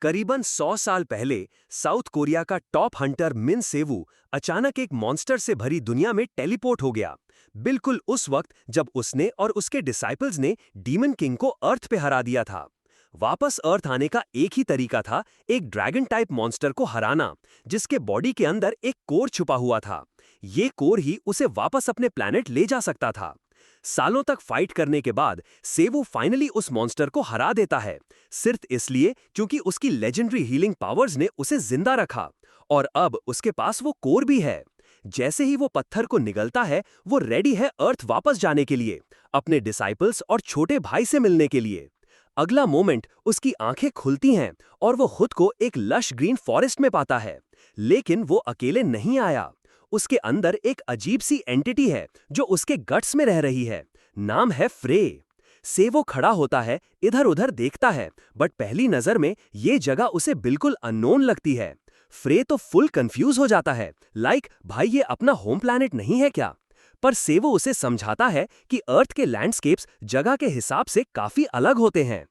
करीबन 100 साल पहले साउथ कोरिया का टॉप हंटर मिन सेवू अचानक एक मॉन्स्टर से भरी दुनिया में टेलीपोर्ट हो गया। बिल्कुल उस वक्त जब उसने और उसके डिसाइपल्स ने डीमन किंग को अर्थ पे हरा दिया था। वापस अर्थ आने का एक ही तरीका था, एक ड्रैगन टाइप मॉन्स्टर को हराना, जिसके बॉडी के अंदर एक कोर छुपा हुआ था। ये कोर ही उसे वापस अपने प्लैनेट ले जा सकता था। सालों तक फाइट करने के बाद सेवू फाइनली उस मॉन्स्टर को हरा देता है, सिर्फ इसलिए क्योंकि उसकी लेजेंडरी हीलिंग पावर्स ने उसे जिंदा रखा। और अब उसके पास वो कोर भी है। जैसे ही वो पत्थर को निगलता है, वो रेडी है अर्थ वापस जाने के लिए, अपने डिसाइपल्स और छोटे भाई से मिलने के लिए। अगला मोमेंट उसकी आंखें खुलती हैं और वो खुद को एक लश ग्रीन फॉरेस्ट में पाता है। लेकिन वो अकेले नहीं आया। उसके अंदर एक अजीब सी एंटिटी है जो उसके गट्स में रह रही है। नाम है फ्रे। सेवो खड़ा होता है, इधर उधर देखता है, बट पहली नजर में ये जगह उसे बिल्कुल अननोन लगती है। फ्रे तो फुल कंफ्यूज हो जाता है, लाइक भाई ये अपना होम प्लैनेट नहीं है क्या? पर सेवो उसे समझाता है कि अर्थ के लैंडस्केप्स जगह के हिसाब से काफी अलग होते हैं।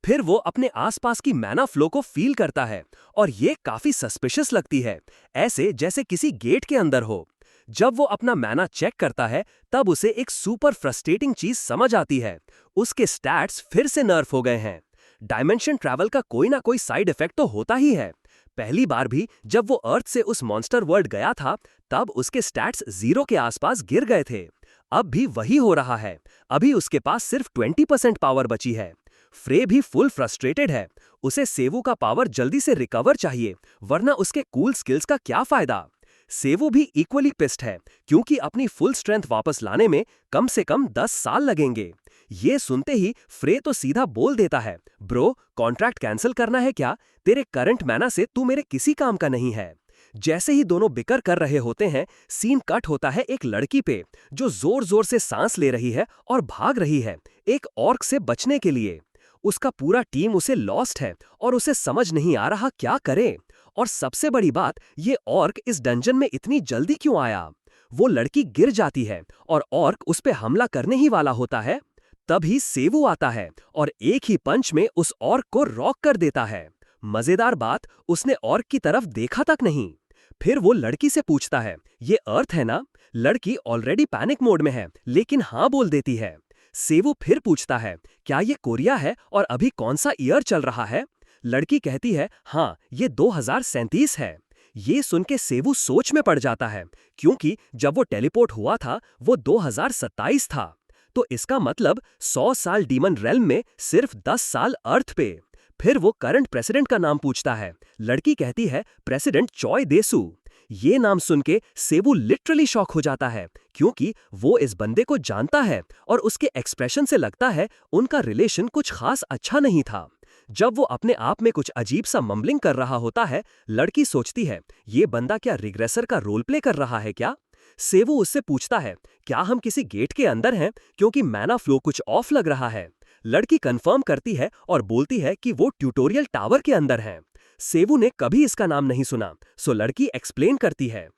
फिर वो अपने आसपास की मैना फ्लो को फील करता है और ये काफी सस्पिशियस लगती है, ऐसे जैसे किसी गेट के अंदर हो। जब वो अपना मैना चेक करता है, तब उसे एक सुपर फ्रस्ट्रेटिंग चीज समझ आती है। उसके स्टैट्स फिर से नर्फ हो गए हैं। डायमेंशन ट्रैवल का कोई ना कोई साइड इफेक्ट तो होता ही है। पहली बार भी जब वो अर्थ से उस मॉन्स्टर वर्ल्ड गया था, तब उसके स्टैट्स 0 के आसपास गिर गए थे। अब भी वही हो रहा है। अभी उसके पास सिर्फ 20% पावर बची है। फ्रे भी फुल फ्रस्ट्रेटेड है। उसे सेवू का पावर जल्दी से रिकवर चाहिए, वरना उसके कूल स्किल्स का क्या फायदा। सेवू भी इक्वली पिस्ड है, क्योंकि अपनी फुल स्ट्रेंथ वापस लाने में कम से कम 10 साल लगेंगे। ये सुनते ही फ्रे तो सीधा बोल देता है, ब्रो कॉन्ट्रैक्ट कैंसिल करना है क्या? तेरे करंट मैना से तू मेरे किसी काम का नहीं है। जैसे ही दोनों बिकर कर रहे होते हैं, सीन कट होता है एक लड़की पे, जो जोर जोर से सांस ले रही है और भाग रही है, एक ऑर्क से बचने के लिए। उसका पूरा टीम उसे लॉस्ट है और उसे समझ नहीं आ रहा क्या करे। और सबसे बड़ी बात, ये ऑर्क इस डंजन में इतनी जल्दी क्यों आया? वो लड़की गिर जाती है और ऑर्क उस पे हमला करने ही वाला होता है। तभी सेवू आता है और एक ही पंच में उस ऑर्क को रॉक कर देता है। मजेदार बात, उसने ऑर्क की तरफ देखा तक नहीं। फिर वो लड़की से पूछता है, ये अर्थ है ना? लड़की ऑलरेडी पैनिक मोड में है, लेकिन हाँ बोल देती है। सेवू फिर पूछता है, क्या ये कोरिया है और अभी कौन सा ईयर चल रहा है? लड़की कहती है, हाँ ये 2037 है। ये सुन के सेवू सोच में पड़ जाता है, क्योंकि जब वो टेलीपोर्ट हुआ था वो 2027 था। तो इसका मतलब 100 साल डीमन रेल्म में सिर्फ 10 साल अर्थ पे। फिर वो करंट प्रेसिडेंट का नाम पूछता है। लड़की कहती है, प्रेसिडेंट चॉय देसू। ये नाम सुन के सेवू लिटरली शॉक हो जाता है, क्योंकि वो इस बंदे को जानता है और उसके एक्सप्रेशन से लगता है उनका रिलेशन कुछ खास अच्छा नहीं था। जब वो अपने आप में कुछ अजीब सा मम्बलिंग कर रहा होता है, लड़की सोचती है, ये बंदा क्या रिग्रेसर का रोल प्ले कर रहा है क्या? सेवू उससे पूछता है, क्या हम किसी गेट के अंदर हैं, क्योंकि मैना फ्लो कुछ ऑफ लग रहा है। लड़की कंफर्म करती है और बोलती है कि वो ट्यूटोरियल टावर के अंदर हैं। सेवू ने कभी इसका नाम नहीं सुना, सो लड़की एक्सप्लेन करती है,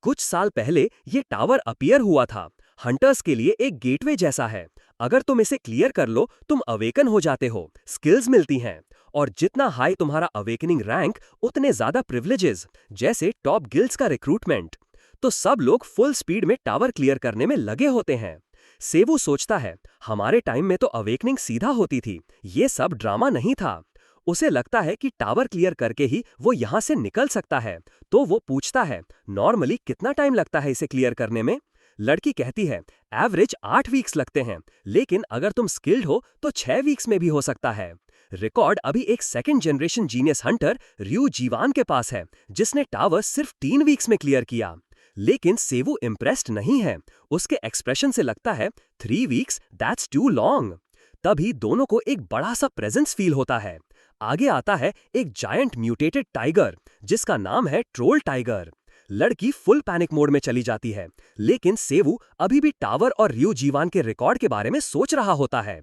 कुछ साल पहले ये टावर अपीयर हुआ था। हंटर्स के लिए एक गेटवे जैसा है। अगर तुम इसे क्लियर कर लो, तुम अवेकन हो जाते हो, स्किल्स मिलती हैं, और जितना हाई तुम्हारा अवेकनिंग रैंक, उतने ज्यादा प्रिविलेजेस, जैसे टॉप गिल्ड्स का रिक्रूटमेंट। तो सब लोग फुल स्पीड में टावर क्लियर करने में लगे होते हैं। सेवू सोचता है, हमारे टाइम में तो अवेकनिंग सीधा होती थी, ये सब ड्रामा नहीं था। उसे लगता है कि टावर क्लियर करके ही वो यहाँ से निकल सकता है, तो वो पूछता है, नॉर्मली कितना टाइम लगता है इसे क्लियर करने में? लड़की कहती है, एवरेज 8 वीक्स लगते हैं, लेकिन अगर तुम स्किल्ड हो तो 6 वीक्स में भी हो सकता है। रिकॉर्ड अभी एक सेकंड जनरेशन जीनियस हंटर रयू जीवान के पास है, जिसने टावर सिर्फ 3 वीक्स में क्लियर किया। लेकिन सेवू इम्प्रेस्ड नहीं है। उसके एक्सप्रेशन से लगता है 3 वीक्स दैट्स टू लॉन्ग। तभी दोनों को एक बड़ा सा प्रेजेंस फील होता है। आगे आता है एक जायंट म्यूटेटेड टाइगर, जिसका नाम है ट्रोल टाइगर। लड़की फुल पैनिक मोड में चली जाती है, लेकिन सेवू अभी भी टावर और रयू जीवान के रिकॉर्ड के बारे में सोच रहा होता है।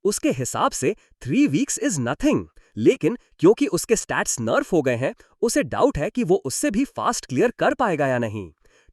उसके हिसाब से 3 वीक्स इज नथिंग, लेकिन क्योंकि उसके स्टैट्स नर्फ हो गए हैं, उसे डाउट है कि वो उससे भी फास्ट क्लियर कर पाएगा या नहीं।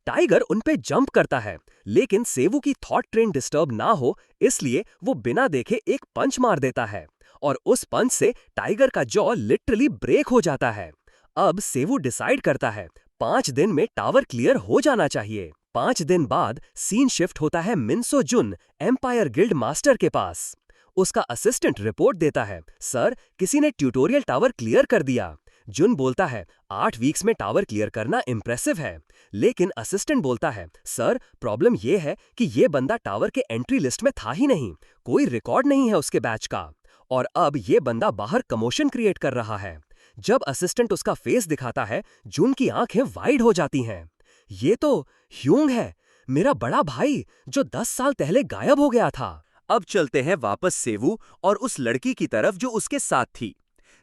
टाइगर उन पे जंप करता है, लेकिन सेवू की थॉट ट्रेन डिस्टर्ब ना हो, इसलिए वो बिना देखे एक पंच मार देता है और उस पंच से टाइगर का जॉ लिटरली ब्रेक हो जाता है। अब सेवू डिसाइड करता है 5 दिन में टावर क्लियर हो जाना चाहिए। 5 दिन बाद सीन शिफ्ट होता है मिन्सो जुन एम्पायर गिल्ड मास्टर के पास। उसका असिस्टेंट रिपोर्ट देता है, सर किसी ने ट्यूटोरियल टावर क्लियर कर दिया। जुन बोलता है 8 वीक्स में टावर क्लियर करना इम्प्रेसिव है। लेकिन असिस्टेंट बोलता है, सर प्रॉब्लम ये है कि ये बंदा टावर के एंट्री लिस्ट में था ही नहीं, कोई रिकॉर्ड नहीं है उसके बैच का, और अब ये बंदा बाहर कमोशन क्रिएट कर रहा है। जब असिस्टेंट उसका फेस दिखाता है, जुन की आंखें वाइड हो जाती हैं। ये तो ह्यूंग है, मेरा बड़ा भाई जो 10 साल पहले गायब हो गया था। अब चलते हैं वापस सेवू और उस लड़की की तरफ जो उसके साथ थी।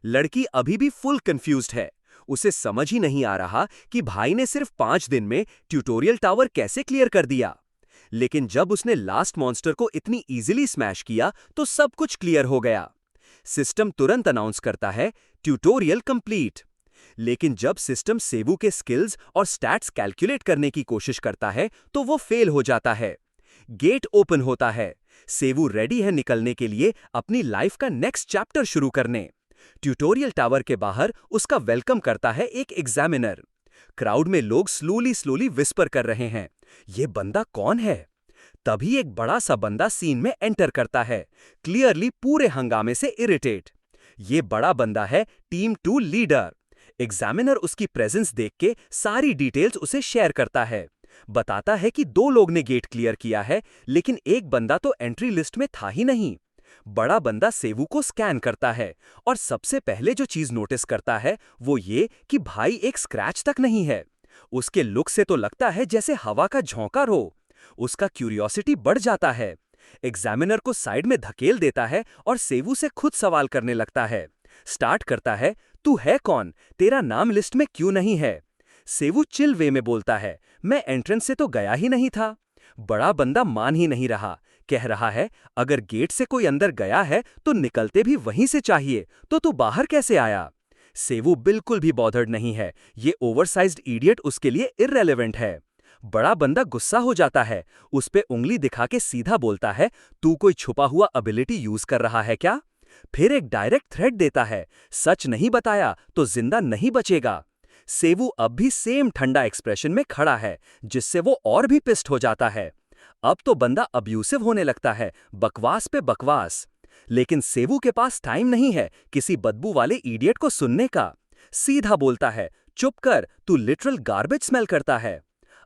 लड़की अभी भी फुल कंफ्यूज्ड है। उसे समझ ही नहीं आ रहा कि भाई ने सिर्फ 5 दिन में ट्यूटोरियल टावर कैसे क्लियर कर दिया। लेकिन जब उसने लास्ट मॉन्स्टर को इतनी इजीली स्मैश किया तो सब कुछ क्लियर हो गया। सिस्टम तुरंत अनाउंस करता है ट्यूटोरियल कंप्लीट। लेकिन जब सिस्टम सेवू के स्किल्स और स्टैट्स कैलकुलेट करने की कोशिश करता है तो वो फेल हो जाता है। गेट ओपन होता है। सेवू रेडी है निकलने के लिए अपनी लाइफ का नेक्स्ट चैप्टर शुरू करने। ट्यूटोरियल टावर के बाहर उसका वेलकम करता है एक एग्जामिनर। क्राउड में लोग स्लोली विस्पर कर रहे हैं, ये बंदा कौन है? तभी एक बड़ा सा बंदा सीन में एंटर करता है, क्लियरली पूरे हंगामे से इरिटेट। ये बड़ा बंदा है टीम 2 लीडर। एग्जामिनर उसकी प्रेजेंस देख के सारी डिटेल्स उसे शेयर करता है। बताता है कि 2 लोग ने गेट क्लियर किया है, लेकिन एक बंदा तो एंट्री लिस्ट में था ही नहीं। बड़ा बंदा सेवू को स्कैन करता है और सबसे पहले जो चीज नोटिस करता है वो ये कि भाई एक स्क्रैच तक नहीं है। उसके लुक से तो लगता है जैसे हवा का झोंका हो। उसका क्यूरियोसिटी बढ़ जाता है। एग्जामिनर को साइड में धकेल देता है और सेवू से खुद सवाल करने लगता है। स्टार्ट करता है, तू है कौन? तेरा नाम लिस्ट में क्यों नहीं है? सेवू चिल वे में बोलता है, मैं एंट्रेंस से तो गया ही नहीं था। बड़ा बंदा मान ही नहीं रहा, कह रहा है, अगर गेट से कोई अंदर गया है तो निकलते भी वहीं से चाहिए, तो तू बाहर कैसे आया? सेवू बिल्कुल भी बॉदर्ड नहीं है, ये ओवरसाइज्ड इडियट उसके लिए इररेलेवेंट है। बड़ा बंदा गुस्सा हो जाता है, उस पे उंगली दिखा के सीधा बोलता है, तू कोई छुपा हुआ एबिलिटी यूज कर रहा है क्या? फिर एक डायरेक्ट थ्रेट देता है, सच नहीं बताया तो जिंदा नहीं बचेगा। सेवू अब भी सेम ठंडा एक्सप्रेशन में खड़ा है, जिससे वो और भी पिस्ट हो जाता है। अब तो बंदा अब्यूसिव होने लगता है, बकवास पे बकवास। लेकिन सेवू के पास टाइम नहीं है किसी बदबू वाले इडियट को सुनने का। सीधा बोलता है, चुप कर, तू लिटरल गार्बेज स्मेल करता है।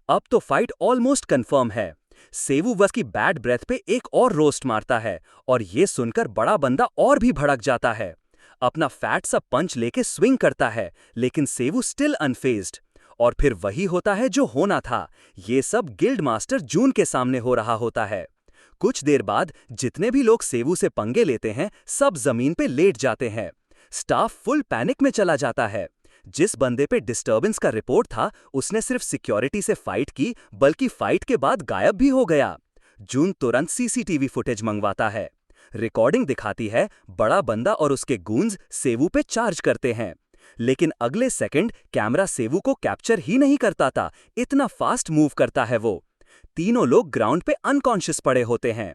अब तो फाइट ऑलमोस्ट कंफर्म है। सेवू बस की बैड ब्रेथ पे एक और रोस्ट मारता है और ये सुनकर बड़ा बंदा और भी भड़क जाता है। अपना फैट सा पंच लेके स्विंग करता है, लेकिन सेवू स्टिल अनफेज्ड। और फिर वही होता है जो होना था, ये सब गिल्ड मास्टर जून के सामने हो रहा होता है। कुछ देर बाद जितने भी लोग सेवू से पंगे लेते हैं, सब जमीन पे लेट जाते हैं। स्टाफ फुल पैनिक में चला जाता है। जिस बंदे पे डिस्टर्बेंस का रिपोर्ट था, उसने सिर्फ सिक्योरिटी से फाइट की, बल्कि फाइट के बाद गायब भी हो गया। जून तुरंत सीसीटीवी फुटेज मंगवाता है। रिकॉर्डिंग दिखाती है, बड़ा बंदा और उसके गूंज सेवू पे चार्ज करते हैं। लेकिन अगले सेकंड कैमरा सेवू को कैप्चर ही नहीं करता था, इतना फास्ट मूव करता है वो। तीनों लोग ग्राउंड पे अनकॉन्शियस पड़े होते हैं।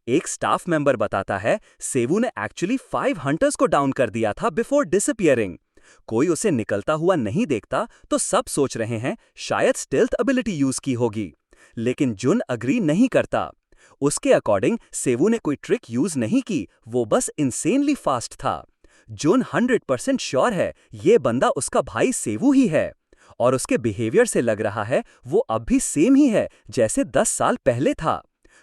एक स्टाफ मेंबर बताता है, सेवू ने एक्चुअली 5 हंटर्स को डाउन कर दिया था बिफोर डिसअपियरिंग। कोई उसे निकलता हुआ नहीं देखता तो सब सोच रहे हैं शायद स्टेल्थ एबिलिटी यूज की होगी। लेकिन जुन अग्री नहीं करता। उसके अकॉर्डिंग सेवू ने कोई ट्रिक यूज नहीं की, वो बस इंसेनली फास्ट था। जुन 100% श्योर है ये बंदा उसका भाई सेवू ही है, और उसके बिहेवियर से लग रहा है वो अब भी सेम ही है जैसे 10 साल पहले था।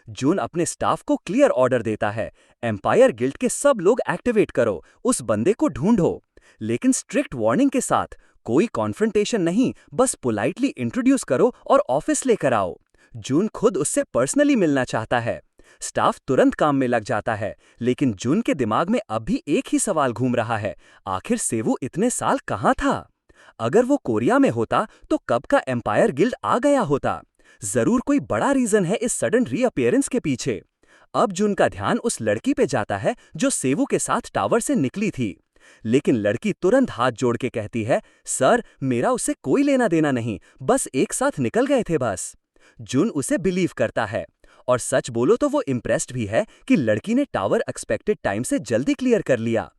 जुन अपने स्टाफ को क्लियर ऑर्डर देता है, एम्पायर गिल्ड के सब लोग एक्टिवेट करो, उस बंदे को ढूंढो। लेकिन स्ट्रिक्ट वार्निंग के साथ, कोई कॉन्फ्रंटेशन नहीं, बस पोलाइटली इंट्रोड्यूस करो और ऑफिस लेकर आओ। जून खुद उससे पर्सनली मिलना चाहता है। स्टाफ तुरंत काम में लग जाता है, लेकिन जून के दिमाग में अब भी एक ही सवाल घूम रहा है, आखिर सेवू इतने साल कहाँ था? अगर वो कोरिया में होता तो कब का एम्पायर गिल्ड आ गया होता। जरूर कोई बड़ा रीजन है इस सडन रीअपियरेंस के पीछे। अब जून का ध्यान उस लड़की पे जाता है जो सेवू के साथ टावर से निकली थी। लेकिन लड़की तुरंत हाथ जोड़ के कहती है, सर मेरा उससे कोई लेना देना नहीं, बस एक साथ निकल गए थे बस। जुन उसे बिलीव करता है और सच बोलो तो वो इम्प्रेस्ड भी है कि लड़की ने टावर एक्सपेक्टेड टाइम से जल्दी क्लियर कर लिया।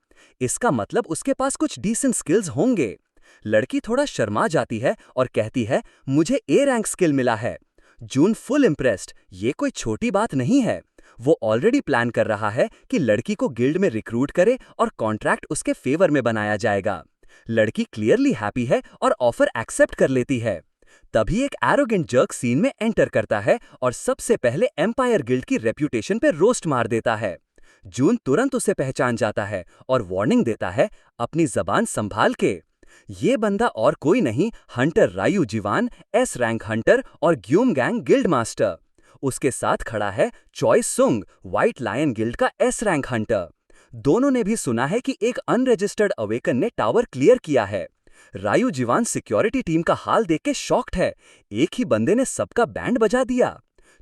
इसका मतलब उसके पास कुछ डिसेंट स्किल्स होंगे। लड़की थोड़ा शर्मा जाती है और कहती है, मुझे ए रैंक स्किल मिला है। जून फुल इम्प्रेस्ड, ये कोई छोटी बात नहीं है। वो ऑलरेडी प्लान कर रहा है कि लड़की को गिल्ड में रिक्रूट करे और कॉन्ट्रैक्ट उसके फेवर में बनाया जाएगा। लड़की क्लियरली हैप्पी है और ऑफर एक्सेप्ट कर लेती है। तभी एक एरोगेंट जर्क सीन में एंटर करता है और सबसे पहले एम्पायर गिल्ड की रेप्यूटेशन पे रोस्ट मार देता है। जून तुरंत उसे पहचान जाता है और वार्निंग देता है, अपनी जबान संभाल के। ये बंदा और कोई नहीं, हंटर रायू जीवान, एस रैंक हंटर और ग्यूम गैंग गिल्ड मास्टर। उसके साथ खड़ा है चॉय सुंग, व्हाइट लायन गिल्ड का एस रैंक हंटर। दोनों ने भी सुना है कि एक अनरजिस्टर्ड अवेकन ने टावर क्लियर किया है। रायू जीवान सिक्योरिटी टीम का हाल देख के शॉक्ड है, एक ही बंदे ने सबका बैंड बजा दिया।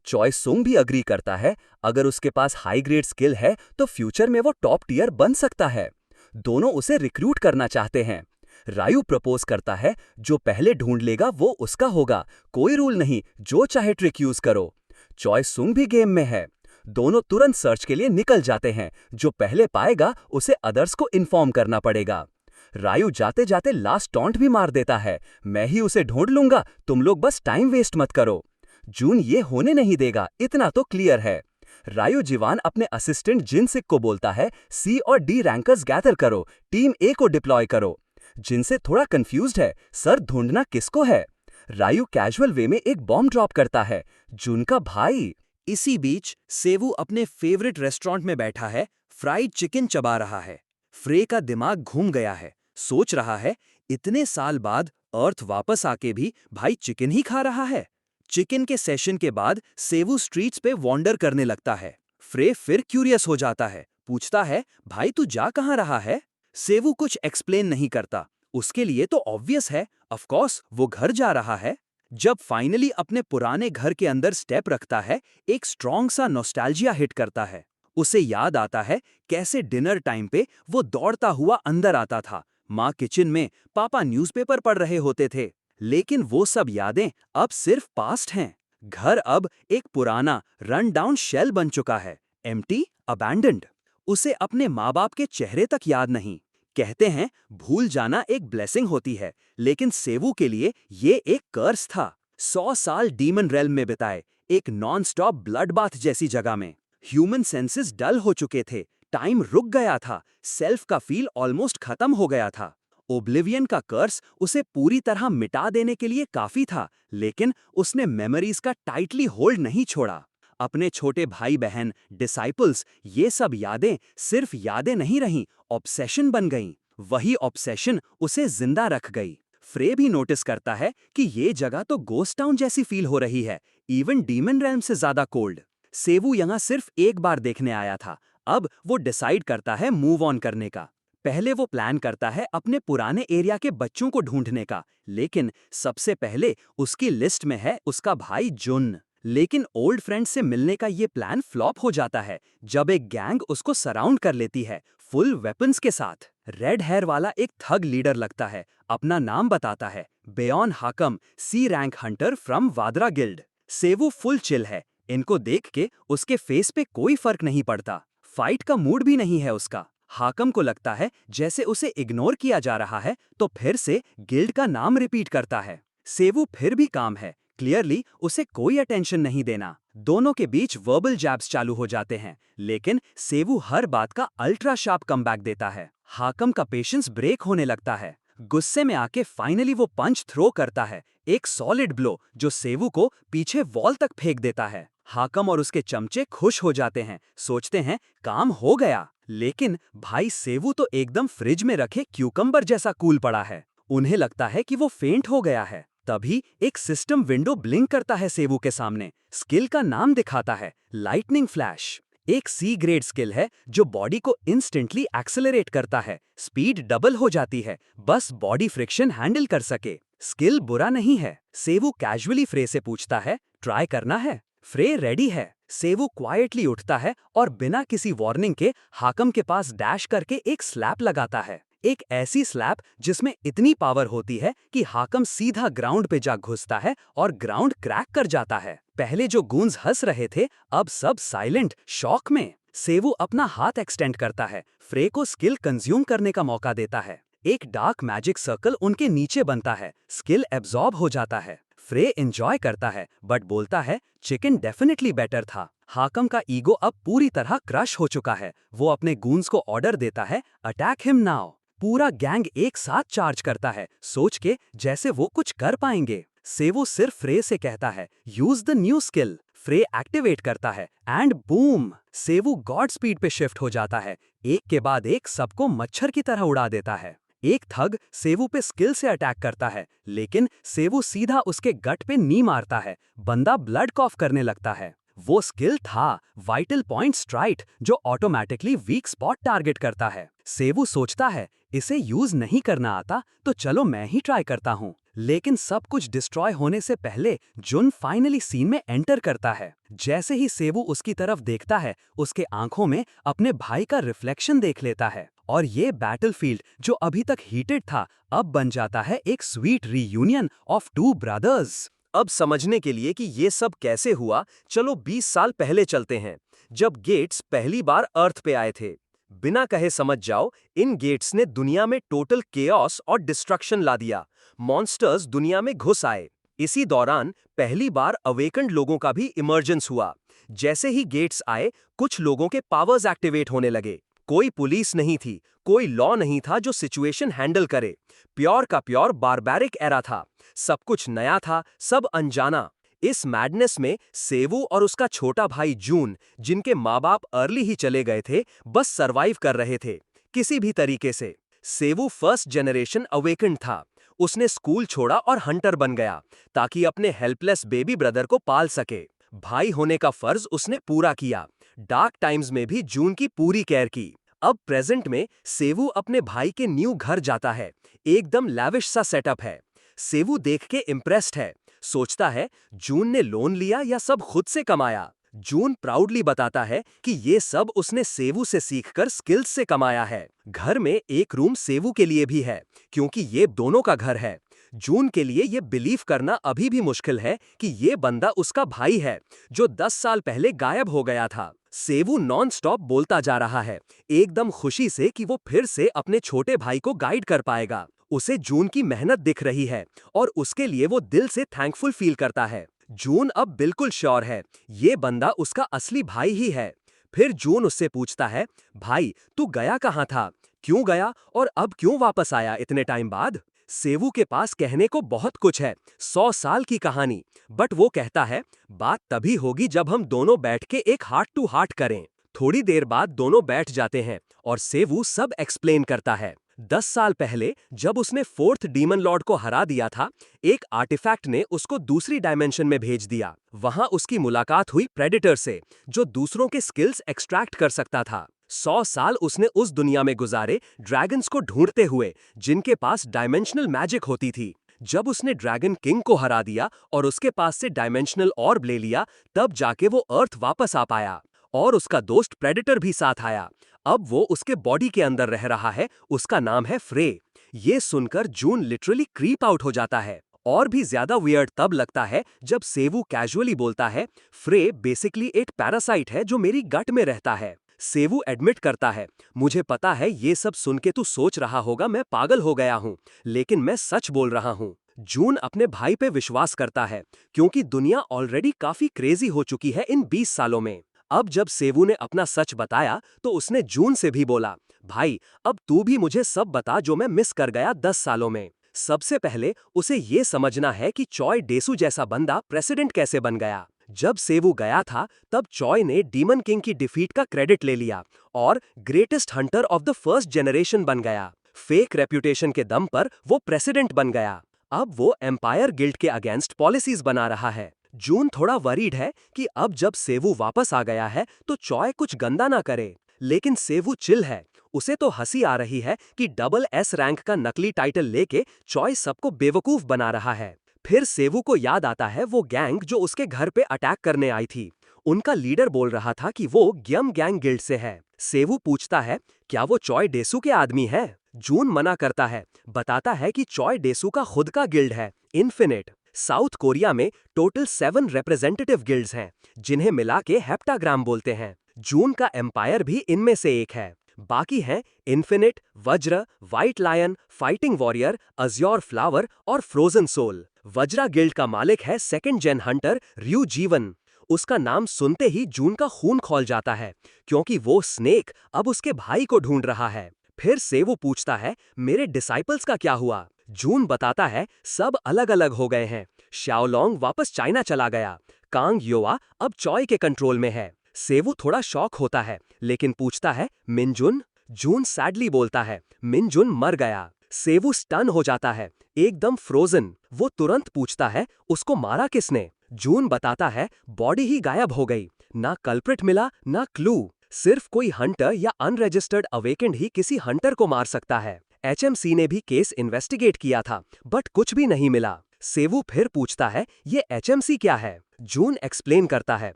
चॉय सुंग भी अग्री करता है, अगर उसके पास हाई ग्रेड स्किल है तो फ्यूचर में वो टॉप टियर बन सकता है। दोनों उसे रिक्रूट करना चाहते हैं। रायू प्रपोज करता है, जो पहले ढूंढ लेगा वो उसका होगा, कोई रूल नहीं, जो चाहे ट्रिक यूज करो। चॉय सुंग भी गेम में है। दोनों तुरंत सर्च के लिए निकल जाते हैं, जो पहले पाएगा उसे अदर्स को इन्फॉर्म करना पड़ेगा। रायू जाते जाते लास्ट टॉन्ट भी मार देता है, मैं ही उसे ढूंढ लूंगा, तुम लोग बस टाइम वेस्ट मत करो। जून ये होने नहीं देगा, इतना तो क्लियर है। रायू जीवान अपने असिस्टेंट जिनसिक को बोलता है, सी और डी रैंकर्स गैदर करो, टीम ए को डिप्लॉय करो। जिनसे थोड़ा कंफ्यूज्ड है, सर ढूंढना किसको है। रायू कैजुअल वे में एक बॉम्ब ड्रॉप करता है, जून का भाई। इसी बीच सेवू अपने फेवरेट रेस्टोरेंट में बैठा है, फ्राइड चिकन चबा रहा है। फ्रे का दिमाग घूम गया है, सोच रहा है, इतने साल बाद अर्थ वापस आके भी भाई चिकन ही खा रहा है। चिकन के सेशन के बाद सेवू स्ट्रीट्स पे वॉन्डर करने लगता है। फ्रे फिर क्यूरियस हो जाता है, पूछता है, भाई तू जा कहाँ रहा है। सेवू कुछ एक्सप्लेन नहीं करता, उसके लिए तो ऑब्वियस है, ऑफ कोर्स वो घर जा रहा है। जब फाइनली अपने पुराने घर के अंदर स्टेप रखता है, एक स्ट्रॉन्ग सा नॉस्टैल्जिया हिट करता है। उसे याद आता है कैसे डिनर टाइम पे वो दौड़ता हुआ अंदर आता था, माँ किचन में, पापा न्यूज़पेपर पढ़ रहे होते थे। लेकिन वो सब यादें अब सिर्फ पास्ट हैं। घर अब एक पुराना रन डाउन शेल बन चुका है, एम्प्टी, अबैंडन्ड। उसे अपने माँ बाप के चेहरे तक याद नहीं। कहते हैं भूल जाना एक ब्लेसिंग होती है, लेकिन सेवू के लिए ये एक कर्स था। 100 साल डीमन रेल्म में बिताए, एक नॉन स्टॉप ब्लड बाथ जैसी जगह में। ह्यूमन सेंसेस डल हो चुके थे, टाइम रुक गया था, सेल्फ का फील ऑलमोस्ट खत्म हो गया था। ओब्लिवियन का कर्स उसे पूरी तरह मिटा देने के लिए काफी था, लेकिन उसने मेमोरीज का टाइटली होल्ड नहीं छोड़ा। अपने छोटे भाई बहन, डिसाइपल्स, ये सब यादें सिर्फ यादें नहीं रहीं, ऑब्सेशन बन गईं। वही ऑब्सेशन उसे जिंदा रख गई। फ्रे भी नोटिस करता है कि ये जगह तो गोस्ट टाउन जैसी फील हो रही है, इवन डीमन रैल्म से ज्यादा कोल्ड। सेवू यहाँ सिर्फ एक बार देखने आया था, अब वो डिसाइड करता है मूव ऑन करने का। पहले वो प्लान करता है अपने पुराने एरिया के बच्चों को ढूंढने का, लेकिन सबसे पहले उसकी लिस्ट में है उसका भाई जुन। लेकिन ओल्ड फ्रेंड से मिलने का ये प्लान फ्लॉप हो जाता है जब एक गैंग उसको सराउंड कर लेती है, फुल वेपन्स के साथ। रेड हेयर वाला एक थग लीडर लगता है, अपना नाम बताता है, बेयॉन हाकम, सी रैंक हंटर फ्रॉम वादरा गिल्ड। सेवू फुल चिल है, इनको देख के उसके फेस पे कोई फर्क नहीं पड़ता, फाइट का मूड भी नहीं है उसका। हाकम को लगता है जैसे उसे इग्नोर किया जा रहा है, तो फिर से गिल्ड का नाम रिपीट करता है। सेवू फिर भी काम है, क्लियरली उसे कोई अटेंशन नहीं देना। दोनों के बीच वर्बल जैब्स चालू हो जाते हैं, लेकिन सेवू हर बात का अल्ट्रा शार्प कमबैक देता है। हाकम का पेशेंस ब्रेक होने लगता है। गुस्से में आके फाइनली वो पंच थ्रो करता है, एक सॉलिड ब्लो जो सेवू को पीछे वॉल तक फेंक देता है। हाकम और उसके चमचे खुश हो जाते हैं, सोचते हैं काम हो गया। लेकिन भाई सेवू तो एकदम फ्रिज में रखे क्यूकम्बर जैसा कूल पड़ा है। उन्हें लगता है कि वो फेंट हो गया है। तभी एक सिस्टम विंडो ब्लिंक करता है सेवू के सामने। स्किल का नाम दिखाता है, लाइटनिंग फ्लैश। एक सी ग्रेड स्किल है जो बॉडी को इंस्टेंटली एक्सेलरेट करता है, स्पीड डबल हो जाती है, बस बॉडी फ्रिक्शन हैंडल कर सके। स्किल बुरा नहीं है। सेवू कैजुअली फ्रे से पूछता है, ट्राई करना है? फ्रे रेडी है। सेवू क्वाइटली उठता है और बिना किसी वार्निंग के हाकम के पास डैश करके एक स्लैप लगाता है। एक ऐसी स्लैप जिसमें इतनी पावर होती है कि हाकम सीधा ग्राउंड पे जा घुसता है और ग्राउंड क्रैक कर जाता है। पहले जो गूंज हंस रहे थे, अब सब साइलेंट, शॉक में। सेवू अपना हाथ एक्सटेंड करता है, फ्रे को स्किल कंज्यूम करने का मौका देता है। एक डार्क मैजिक सर्कल उनके नीचे बनता है, स्किल एब्जॉर्ब हो जाता है। फ्रे एंजॉय करता है बट बोलता है चिकन डेफिनेटली बेटर था। हाकम का ईगो अब पूरी तरह क्रश हो चुका है। वो अपने गूंज को ऑर्डर देता है, अटैक हिम नाउ। पूरा गैंग एक साथ चार्ज करता है, सोच के जैसे वो कुछ कर पाएंगे। सेवो सिर्फ फ्रे से कहता है यूज द न्यू स्किल। फ्रे एक्टिवेट करता है एंड बूम, सेवू गॉड स्पीड पे शिफ्ट हो जाता है। एक के बाद एक सबको मच्छर की तरह उड़ा देता है। एक थग सेवू पे स्किल से अटैक करता है, लेकिन सेवू सीधा उसके गट पे नी मारता है। बंदा ब्लड कॉफ करने लगता है। वो स्किल था वाइटल पॉइंट स्ट्राइट, जो ऑटोमेटिकली वीक स्पॉट टारगेट करता है। सेवू सोचता है इसे यूज नहीं करना आता तो चलो मैं ही ट्राई करता हूँ। लेकिन सब कुछ डिस्ट्रॉय होने से पहले जुन फाइनली सीन में एंटर करता है। जैसे ही सेवू उसकी तरफ देखता है, उसके आंखों में अपने भाई का रिफ्लेक्शन देख लेता है। और ये बैटलफील्ड जो अभी तक हीटेड था, अब बन जाता है एक sweet reunion of two brothers. अब समझने के लिए कि ये सब कैसे हुआ, चलो 20 साल पहले चलते हैं, जब गेट्स पहली बार अर्थ पे आए थे। बिना कहे समझ जाओ, इन गेट्स ने दुनिया में टोटल केओस और डिस्ट्रक्शन ला दिया। मॉन्स्टर्स दुनिया में घुस आए। इसी दौरान पहली बार अवेकन्ड लोगों का भी इमर्जेंस हुआ। जैसे ही गेट्स आए, कुछ लोगों के पावर्स एक्टिवेट होने लगे। कोई पुलिस नहीं थी, कोई लॉ नहीं था जो सिचुएशन हैंडल करे। प्योर का प्योर बारबैरिक एरा था। सब कुछ नया था, सब अनजाना। इस मैडनेस में सेवू और उसका छोटा भाई जून, जिनके माँ बाप अर्ली ही चले गए थे, बस सरवाइव कर रहे थे किसी भी तरीके से। सेवू फर्स्ट जनरेशन अवेकन्ड था। उसने स्कूल छोड़ा और हंटर बन गया ताकि अपने हेल्पलेस बेबी ब्रदर को पाल सके। भाई होने का फर्ज उसने पूरा किया। डार्क टाइम्स में भी जून की पूरी केयर की। अब प्रेजेंट में सेवू अपने भाई के न्यू घर जाता है। एकदम लैविश सा सेटअप है। सेवू देख के इम्प्रेस्ड है। सोचता है जून ने लोन लिया या सब खुद से कमाया। जून प्राउडली बताता है कि ये सब उसने सेवू से सीखकर स्किल्स से कमाया है। घर में एक रूम सेवू के लिए भी है, क्योंकि ये दोनों का घर है। जून के लिए ये बिलीव करना अभी भी मुश्किल है कि ये बंदा उसका भाई है, जो 10 साल पहले गायब हो गया था। सेवू नॉन स्टॉप बोलता जा रहा है, एकदम खुशी से कि वो फिर से अपने छोटे भाई को गाइड कर पाएगा। उसे जून की मेहनत दिख रही है और उसके लिए वो दिल से थैंकफुल फील करता है। जून अब बिल्कुल श्योर है, ये बंदा उसका असली भाई ही है। फिर जून उससे पूछता है, भाई तू गया कहाँ था, क्यों गया और अब क्यों वापस आया इतने टाइम बाद? सेवू के पास कहने को बहुत कुछ है, 100 साल की कहानी, बट वो कहता है बात तभी होगी जब हम दोनों बैठ के एक हार्ट टू हार्ट करें। थोड़ी देर बाद दोनों बैठ जाते हैं और सेवू सब एक्सप्लेन करता है। 10 साल पहले जब उसने फोर्थ डीमन लॉर्ड को हरा दिया था, एक आर्टिफैक्ट ने उसको दूसरी डायमेंशन में भेज दिया। वहां उसकी मुलाकात हुई प्रेडेटर से, जो दूसरों के स्किल्स एक्सट्रैक्ट कर सकता था। 100 साल उसने उस दुनिया में गुजारे ड्रैगन्स को ढूंढते हुए, जिनके पास डायमेंशनल मैजिक होती थी। जब उसने ड्रैगन किंग को हरा दिया और उसके पास से डायमेंशनल ऑर्ब ले लिया, तब जाके वो अर्थ वापस आ पाया। और उसका दोस्त प्रेडेटर भी साथ आया। अब वो उसके बॉडी के अंदर रह रहा है। उसका नाम है फ्रे। ये सुनकर जून लिटरली क्रीप आउट हो जाता है। और भी ज्यादा वियर्ड तब लगता है जब सेवू कैजुअली बोलता है, फ्रे बेसिकली एक पैरासाइट है जो मेरी गट में रहता है। सेवू एडमिट करता है, मुझे पता है ये सब सुन के तू सोच रहा होगा मैं पागल हो गया हूँ, लेकिन मैं सच बोल रहा हूँ। जून अपने भाई पे विश्वास करता है, क्योंकि दुनिया ऑलरेडी काफी क्रेजी हो चुकी है इन 20 सालों में। अब जब सेवू ने अपना सच बताया तो उसने जून से भी बोला, भाई अब तू भी मुझे सब बता जो मैं मिस कर गया 10 सालों में। सबसे पहले उसे ये समझना है कि चॉय डेसू जैसा बंदा प्रेसिडेंट कैसे बन गया। जब सेवू गया था तब चॉय ने डीमन किंग की डिफीट का क्रेडिट ले लिया और greatest Hunter of the first generation बन गया। फेक रेप्यूटेशन के दम पर वो प्रेसिडेंट बन गया। अब वो एम्पायर गिल्ड के अगेंस्ट पॉलिसीज बना रहा है। जून थोड़ा वरीड है कि अब जब सेवू वापस आ गया है तो चॉय कुछ गंदा ना करे, लेकिन सेवू चिल है। उसे तो हंसी आ रही है कि डबल एस रैंक का नकली टाइटल लेके चॉय सबको बेवकूफ बना रहा है। फिर सेवू को याद आता है वो गैंग जो उसके घर पे अटैक करने आई थी। उनका लीडर बोल रहा था कि वो ग्यम गैंग गिल्ड से है। सेवू पूछता है, क्या वो चॉय डेसू के आदमी है? जून मना करता है, बताता है कि चॉय डेसू का खुद का गिल्ड है, इन्फिनिट। साउथ कोरिया में टोटल 7 रिप्रेजेंटेटिव गिल्ड्स हैं, जिन्हें मिला के हेप्टाग्राम बोलते हैं। जून का एम्पायर भी इनमें से एक है। बाकी हैं infinite, Vajra, white lion, fighting warrior, azure flower और फ्रोजन सोल। वज्रा गिल्ड का मालिक है सेकंड जेन हंटर रयू जीवन। उसका नाम सुनते ही जून का खून खौल जाता है, क्योंकि वो स्नेक अब उसके भाई को ढूंढ रहा है। फिर से वो पूछता है, मेरे डिसाइपल्स का क्या हुआ? जून बताता है, सब अलग अलग हो गए हैं। शाओलोंग वापस चाइना चला गया। कांग योआ अब चॉय के कंट्रोल में है। सेवू थोड़ा शॉक होता है, लेकिन पूछता है, मिनजुन? जून सैडली बोलता है, मिनजुन मर गया। सेवू स्टन हो जाता है, एकदम फ्रोजन। वो तुरंत पूछता है, उसको मारा किसने? जून बताता है, बॉडी ही गायब हो गई। ना कल्प्रिट मिला, ना क्लू। सिर्फ कोई हंटर या अनरजिस्टर्ड अवेकेंड ही किसी हंटर को मार सकता है। एचएमसी ने भी केस इन्वेस्टिगेट किया था, बट कुछ भी नहीं मिला। सेवू फिर पूछता है, ये एचएमसी क्या है? जून एक्सप्लेन करता है,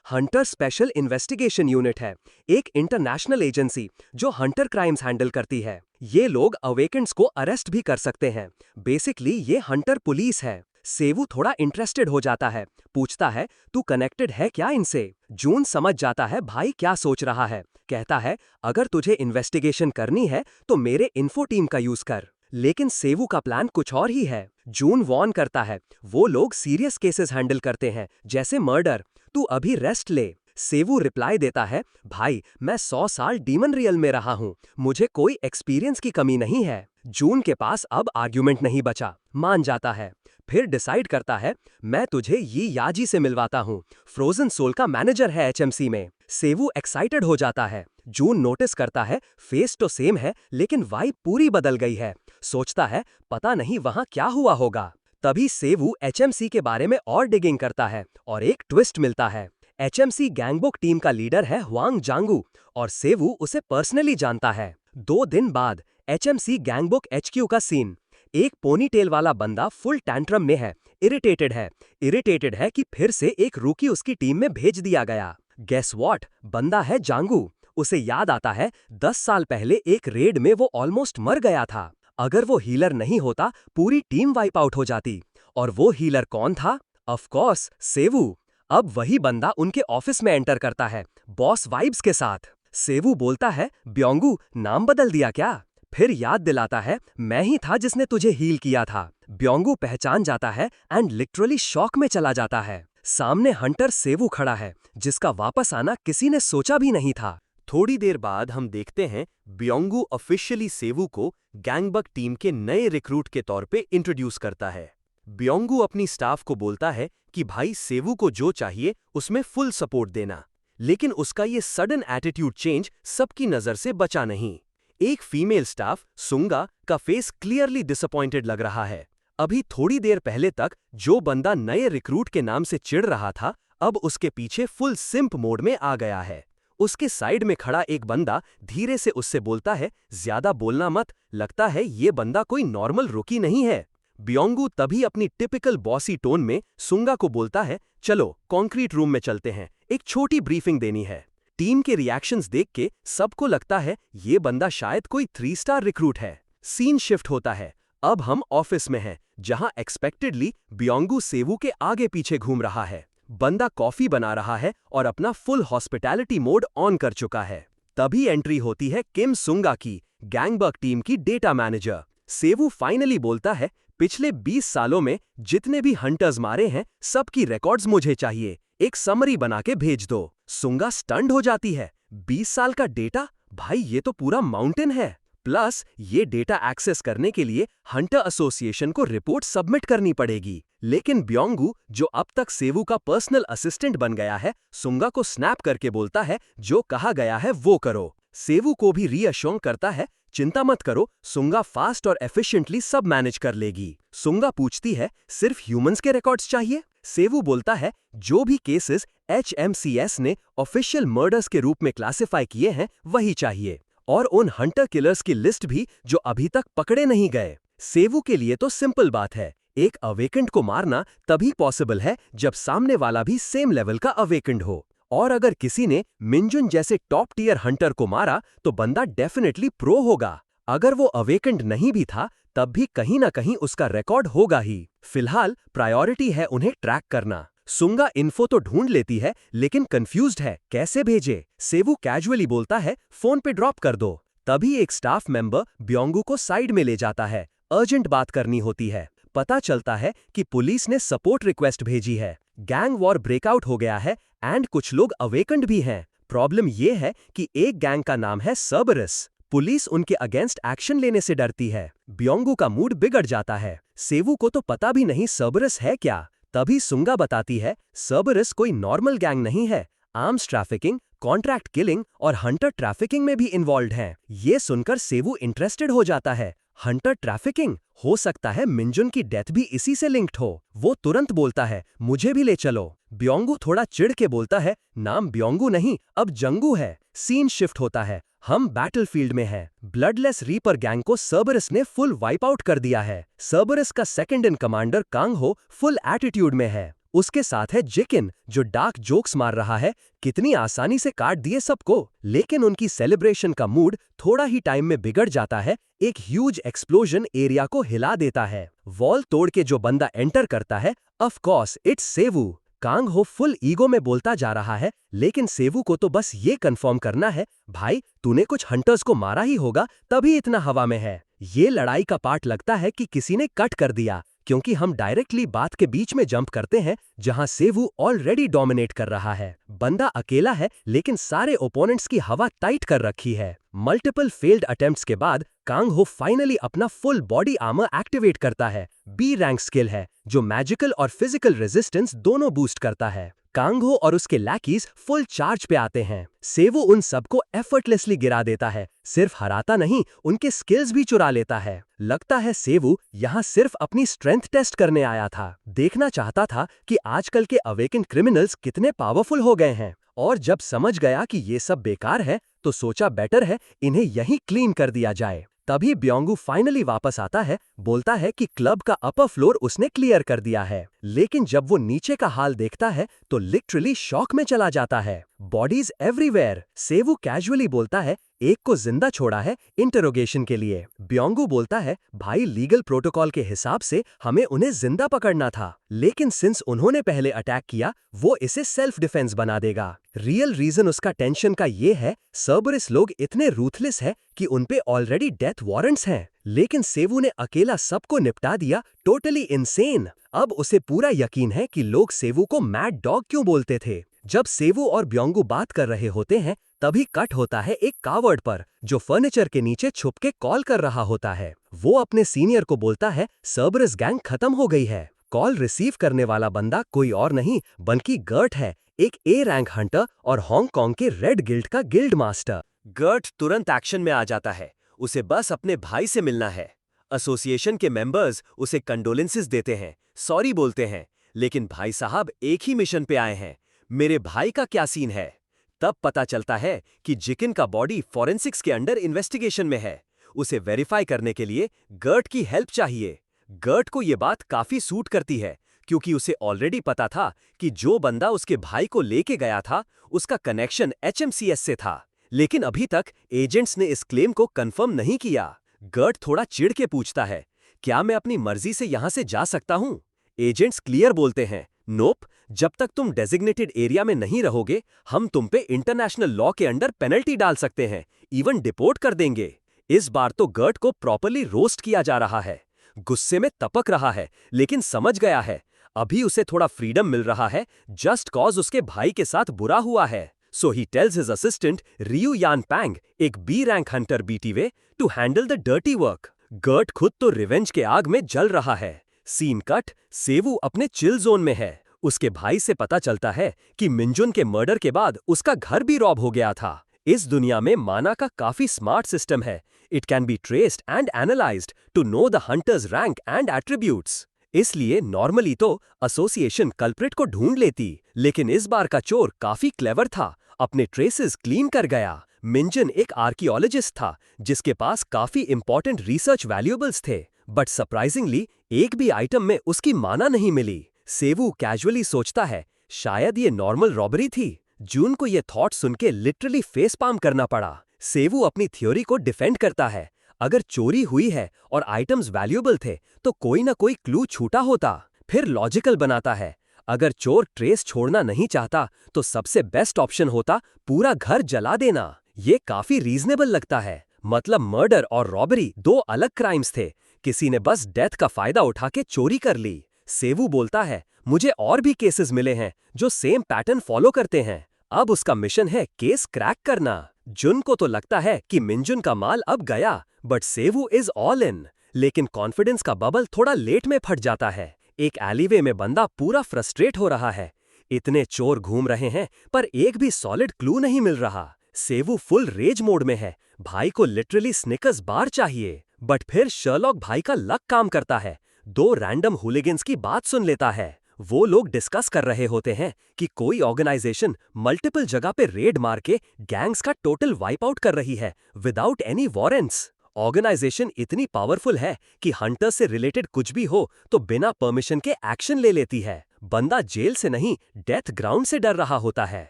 हंटर स्पेशल इन्वेस्टिगेशन यूनिट है, एक इंटरनेशनल एजेंसी जो हंटर क्राइम्स हैंडल करती है। ये लोग अवेकेंड्स को अरेस्ट भी कर सकते हैं। बेसिकली ये हंटर पुलिस है। सेवू थोड़ा इंटरेस्टेड हो जाता है, पूछता है, तू कनेक्टेड है क्या इनसे? जून समझ जाता है भाई क्या सोच रहा है। कहता है, अगर तुझे इन्वेस्टिगेशन करनी है तो मेरे इन्फो टीम का यूज कर। लेकिन सेवू का प्लान कुछ और ही है। जून वॉर्न करता है, वो लोग सीरियस केसेस हैंडल करते हैं, जैसे मर्डर। तू अभी रेस्ट ले। सेवू रिप्लाई देता है, भाई मैं 100 साल डीमन रियल में रहा हूँ, मुझे कोई एक्सपीरियंस की कमी नहीं है। जून के पास अब आर्ग्यूमेंट नहीं बचा, मान जाता है। फिर डिसाइड करता है, मैं तुझे यी याजी से मिलवाता हूँ, फ्रोजन सोल का मैनेजर है एचएमसी में। सेवू एक्साइटेड हो जाता है। जून नोटिस करता है, फेस तो सेम है लेकिन वाइब पूरी बदल गई है। सोचता है, पता नहीं वहां क्या हुआ होगा। तभी सेवू एचएमसी के बारे में और डिगिंग करता है और एक ट्विस्ट मिलता है। एचएमसी गैंगबुक टीम का लीडर है हुआंग जांगू और सेवू उसे पर्सनली जानता है। 2 दिन बाद एचएमसी गैंगबुक एचक्यू का सीन। एक पोनीटेल वाला बंदा फुल टैंट्रम में है, इरिटेटेड है कि फिर से एक रूकी उसकी टीम में भेज दिया गया। गेस व्हाट, बंदा है जांगू। उसे याद आता है 10 साल पहले एक रेड में वो ऑलमोस्ट मर गया था। अगर वो हीलर नहीं होता पूरी टीम वाइप आउट हो जाती। और वो हीलर कौन था? ऑफ कोर्स सेवू। अब वही बंदा उनके ऑफिस में एंटर करता है, बॉस वाइब्स के साथ। सेवू बोलता है, ब्योंगू नाम बदल दिया क्या? फिर याद दिलाता है, मैं ही था जिसने तुझे हील किया था। ब्योंगू पहचान जाता है एंड लिटरली शॉक में चला जाता है। सामने हंटर सेवू खड़ा है, जिसका वापस आना किसी ने सोचा भी नहीं था। थोड़ी देर बाद हम देखते हैं ब्योंगू ऑफिशियली सेवू को गैंगबक टीम के नए रिक्रूट के तौर पे इंट्रोड्यूस करता है। ब्योंगू अपनी स्टाफ को बोलता है कि भाई सेवू को जो चाहिए उसमें फुल सपोर्ट देना। लेकिन उसका ये सडन एटीट्यूड चेंज सबकी नजर से बचा नहीं। एक फीमेल स्टाफ सुंगा का फेस क्लियरली डिसअपॉइंटेड लग रहा है। अभी थोड़ी देर पहले तक जो बंदा नए रिक्रूट के नाम से चिढ़ रहा था, अब उसके पीछे फुल सिंप मोड में आ गया है। उसके साइड में खड़ा एक बंदा धीरे से उससे बोलता है, ज्यादा बोलना मत, लगता है ये बंदा कोई नॉर्मल रुकी नहीं है। ब्योंगू तभी अपनी टिपिकल बॉसी टोन में सुंगा को बोलता है, चलो कॉन्क्रीट रूम में चलते हैं, एक छोटी ब्रीफिंग देनी है। टीम के रिएक्शंस देख के सबको लगता है ये बंदा शायद कोई 3 स्टार रिक्रूट है। सीन शिफ्ट होता है, अब हम ऑफिस में हैं, जहां एक्सपेक्टेडली ब्योंगू सेवू के आगे पीछे घूम रहा है। बंदा कॉफी बना रहा है और अपना फुल हॉस्पिटैलिटी मोड ऑन कर चुका है। तभी एंट्री होती है किम सुंगा की, गैंगबक टीम की डेटा मैनेजर। सेवू फाइनली बोलता है, पिछले 20 सालों में जितने भी हंटर्स मारे हैं सबकी रिकॉर्ड्स मुझे चाहिए, एक समरी बना के भेज दो। सुंगा स्टन्ड हो जाती है, 20 साल का डेटा? भाई ये तो पूरा माउंटेन है। प्लस ये डेटा एक्सेस करने के लिए हंटर एसोसिएशन को रिपोर्ट सबमिट करनी पड़ेगी। लेकिन ब्योंगू, जो अब तक सेवू का पर्सनल असिस्टेंट बन गया है, सुंगा को स्नैप करके बोलता है, जो कहा गया है वो करो। सेवू को भी रीअश्योर करता है, चिंता मत करो, सुंगा फास्ट और एफिशिएंटली सब मैनेज कर लेगी। सुंगा पूछती है, सिर्फ ह्यूमंस के रिकॉर्ड्स चाहिए? सेवू बोलता है, जो भी केसेस एचएमसीएस ने ऑफिशियल मर्डर्स के रूप में क्लासिफाई किए हैं वही चाहिए, और उन हंटर किलर्स की लिस्ट भी जो अभी तक पकड़े नहीं गए। सेवू के लिए तो सिंपल बात है, एक अवेकेंड को मारना तभी पॉसिबल है जब सामने वाला भी सेम लेवल का अवेकेंड हो, और अगर किसी ने मिंजुन जैसे टॉप टियर हंटर को मारा तो बंदा डेफिनेटली प्रो होगा। अगर वो अवेकेंड नहीं भी था तब भी कहीं ना कहीं उसका रिकॉर्ड होगा ही। फिलहाल प्रायोरिटी है उन्हें ट्रैक करना। सुंगा इन्फो तो ढूंढ लेती है लेकिन कंफ्यूज्ड है कैसे भेजे। सेवू कैजुअली बोलता है फोन पे ड्रॉप कर दो। तभी एक स्टाफ मेंबर ब्योंगू को साइड में ले जाता है। अर्जेंट बात करनी होती है। पता चलता है कि पुलिस ने सपोर्ट रिक्वेस्ट भेजी है। गैंग वॉर ब्रेकआउट हो गया है एंड कुछ लोग अवेकेंड भी हैं। प्रॉब्लम यह है कि एक गैंग का नाम है सर्बरस। पुलिस उनके अगेंस्ट एक्शन लेने से डरती है। ब्योंगू का मूड बिगड़ जाता है। सेवू को तो पता भी नहीं सर्बरस है क्या। तभी सुंगा बताती है सर्बरस कोई नॉर्मल गैंग नहीं है। आर्म्स ट्रैफिकिंग, कॉन्ट्रैक्ट किलिंग और हंटर ट्रैफिकिंग में भी इन्वॉल्व हैं। ये सुनकर सेवू इंटरेस्टेड हो जाता है। हंटर ट्रैफिकिंग, हो सकता है मिंजुन की डेथ भी इसी से लिंक्ड हो। वो तुरंत बोलता है मुझे भी ले चलो। ब्योंगू थोड़ा चिढ़ के बोलता है नाम ब्योंगू नहीं अब जंगू है। सीन शिफ्ट होता है। हम बैटलफील्ड में हैं। ब्लडलेस रीपर गैंग को सर्बरस ने फुल वाइप आउट कर दिया है। सर्बरस का सेकंड इन कमांडर कांग हो फुल एटीट्यूड में है। उसके साथ है जिकिन जो डार्क जोक्स मार रहा है कितनी आसानी से काट दिए सबको। लेकिन उनकी सेलिब्रेशन का मूड थोड़ा ही टाइम में बिगड़ जाता है। एक ह्यूज एक्सप्लोजन एरिया को हिला देता है। वॉल तोड़ के जो बंदा एंटर करता है ऑफ कोर्स इट्स सेवू। कांग हो फुल ईगो में बोलता जा रहा है लेकिन सेवू को तो बस ये कंफर्म करना है भाई तूने कुछ हंटर्स को मारा ही होगा तभी इतना हवा में है। ये लड़ाई का पार्ट लगता है कि किसी ने कट कर दिया क्योंकि हम डायरेक्टली बात के बीच में जंप करते हैं जहां सेवू ऑलरेडी डोमिनेट कर रहा है। बंदा अकेला है लेकिन सारे ओपोनेंट्स की हवा टाइट कर रखी है। मल्टीपल फेल्ड अटेम्प्ट्स के बाद कांग हो फाइनली अपना फुल बॉडी आर्मर एक्टिवेट करता है। बी रैंक स्किल है जो मैजिकल और फिजिकल रेजिस्टेंस दोनों बूस्ट करता है। कांग हो और उसके लैकीज फुल चार्ज पे आते हैं। सेवू उन सबको एफर्टलेसली गिरा देता है। सिर्फ हराता नहीं उनके स्किल्स भी चुरा लेता है। लगता है सेवू यहाँ सिर्फ अपनी स्ट्रेंथ टेस्ट करने आया था। देखना चाहता था कि आजकल के अवेकेंड क्रिमिनल्स कितने पावरफुल हो गए हैं। और जब समझ गया कि ये सब बेकार है तो सोचा बेटर है इन्हें यहीं क्लीन कर दिया जाए। तभी ब्योंगू फाइनली वापस आता है। बोलता है कि क्लब का अपर फ्लोर उसने क्लियर कर दिया है। लेकिन जब वो नीचे का हाल देखता है तो लिटरली शॉक में चला जाता है। Bodies everywhere. सेवू कैजुअली बोलता है एक को जिंदा छोड़ा है इंटरोगेशन के लिए। ब्योंगू बोलता है भाई लीगल प्रोटोकॉल के हिसाब से हमें उन्हें जिंदा पकड़ना था लेकिन सिंस उन्होंने पहले अटैक किया वो इसे सेल्फ डिफेंस बना देगा। रियल रीजन उसका टेंशन का ये है सर्बरस लोग इतने रूथलेस है कि उनपे ऑलरेडी डेथ वारंट्स हैं। लेकिन सेवू ने अकेला सबको निपटा दिया। Totally insane. अब उसे पूरा यकीन है कि लोग सेवू को मैड डॉग क्यों बोलते थे। जब सेवू और ब्योंगू बात कर रहे होते हैं तभी कट होता है एक कावर्ड पर जो फर्नीचर के नीचे छुप के कॉल कर रहा होता है। वो अपने सीनियर को बोलता है सर्बरस गैंग खत्म हो गई है। कॉल रिसीव करने वाला बंदा कोई और नहीं बल्कि गर्ट है, एक ए रैंक हंटर और हांगकांग के रेड गिल्ड का गिल्ड मास्टर। गर्ट तुरंत एक्शन में आ जाता है। उसे बस अपने भाई से मिलना है। एसोसिएशन के मेंबर्स उसे कंडोलेंसेस देते हैं, सॉरी बोलते हैं। लेकिन भाई साहब एक ही मिशन पे आए हैं, मेरे भाई का क्या सीन है। तब पता चलता है कि जिकिन का बॉडी फॉरेंसिक्स के अंडर इन्वेस्टिगेशन में है। उसे वेरीफाई करने के लिए गर्ट की हेल्प चाहिए। गर्ट को यह बात काफी सूट करती है क्योंकि उसे ऑलरेडी पता था कि जो बंदा उसके भाई को लेके गया था उसका कनेक्शन एचएमसीएस से था। लेकिन अभी तक एजेंट्स ने इस क्लेम को कंफर्म नहीं किया। गर्ट थोड़ा चिढ़ के पूछता है क्या मैं अपनी मर्जी से यहां से जा सकता हूं। एजेंट्स क्लियर बोलते हैं नोप, जब तक तुम डेजिग्नेटेड एरिया में नहीं रहोगे हम तुम पे इंटरनेशनल लॉ के अंडर पेनल्टी डाल सकते हैं, इवन डिपोर्ट कर देंगे। इस बार तो गर्ट को प्रॉपर्ली रोस्ट किया जा रहा है। गुस्से में तपक रहा है लेकिन समझ गया है अभी उसे थोड़ा फ्रीडम मिल रहा है जस्ट कॉज उसके भाई के साथ बुरा हुआ है। So he tells his assistant रियू यान पैंग, एक बी रैंक हंटर बीटीवे, to handle the dirty work. गर्ट खुद तो रिवेंज के आग में जल रहा है। सीन कट, सेवू अपने चिल जोन में है। उसके भाई से पता चलता है कि मिंजुन के मर्डर के बाद उसका घर भी रॉब हो गया था। इस दुनिया में माना का काफी स्मार्ट सिस्टम है। It can be traced and analysed to know the hunters rank and attributes. इसलिए नॉर्मली तो एसोसिएशन कल्प्रिट को ढूंढ लेती, लेकिन इस बार का चोर काफी क्लेवर था, अपने ट्रेसेस क्लीन कर गया। मिंजन एक आर्कियोलॉजिस्ट था जिसके पास काफी इंपॉर्टेंट रिसर्च वैल्यूएबल्स थे, बट सरप्राइजिंगली एक भी आइटम में उसकी माना नहीं मिली। सेवू कैजुअली सोचता है शायद ये नॉर्मल रॉबरी थी। जून को ये थॉट सुन के लिटरली फेस पाम करना पड़ा। सेवू अपनी थ्योरी को डिफेंड करता है। अगर चोरी हुई है और आइटम्स वैल्यूएबल थे तो कोई ना कोई क्लू छूटा होता। फिर लॉजिकल बनाता है, अगर चोर ट्रेस छोड़ना नहीं चाहता तो सबसे बेस्ट ऑप्शन होता पूरा घर जला देना। ये काफी रीजनेबल लगता है। मतलब मर्डर और रॉबरी दो अलग क्राइम्स थे, किसी ने बस डेथ का फायदा उठा के चोरी कर ली। सेवू बोलता है, मुझे और भी केसेस मिले हैं जो सेम पैटर्न फॉलो करते हैं। अब उसका मिशन है केस क्रैक करना। जुन को तो लगता है कि मिंजुन का माल अब गया, बट सेवू इज ऑल इन। लेकिन कॉन्फिडेंस का बबल थोड़ा लेट में फट जाता है। एक एलिवे में बंदा पूरा फ्रस्ट्रेट हो रहा है। इतने चोर घूम रहे हैं पर एक भी सॉलिड क्लू नहीं मिल रहा। सेवू फुल रेज मोड में है, भाई को लिटरली स्निकर्स बार चाहिए। बट फिर शर्लॉक भाई का लक काम करता है। दो रैंडम हुलिगन्स की बात सुन लेता है। वो लोग डिस्कस कर रहे होते हैं कि कोई ऑर्गेनाइजेशन मल्टीपल जगह पे रेड मार के गैंग्स का टोटल वाइप आउट कर रही है विदाउट एनी वारंट्स। ऑर्गेनाइजेशन इतनी पावरफुल है कि हंटर से रिलेटेड कुछ भी हो तो बिना परमिशन के एक्शन ले लेती है। बंदा जेल से नहीं, डेथ ग्राउंड से डर रहा होता है।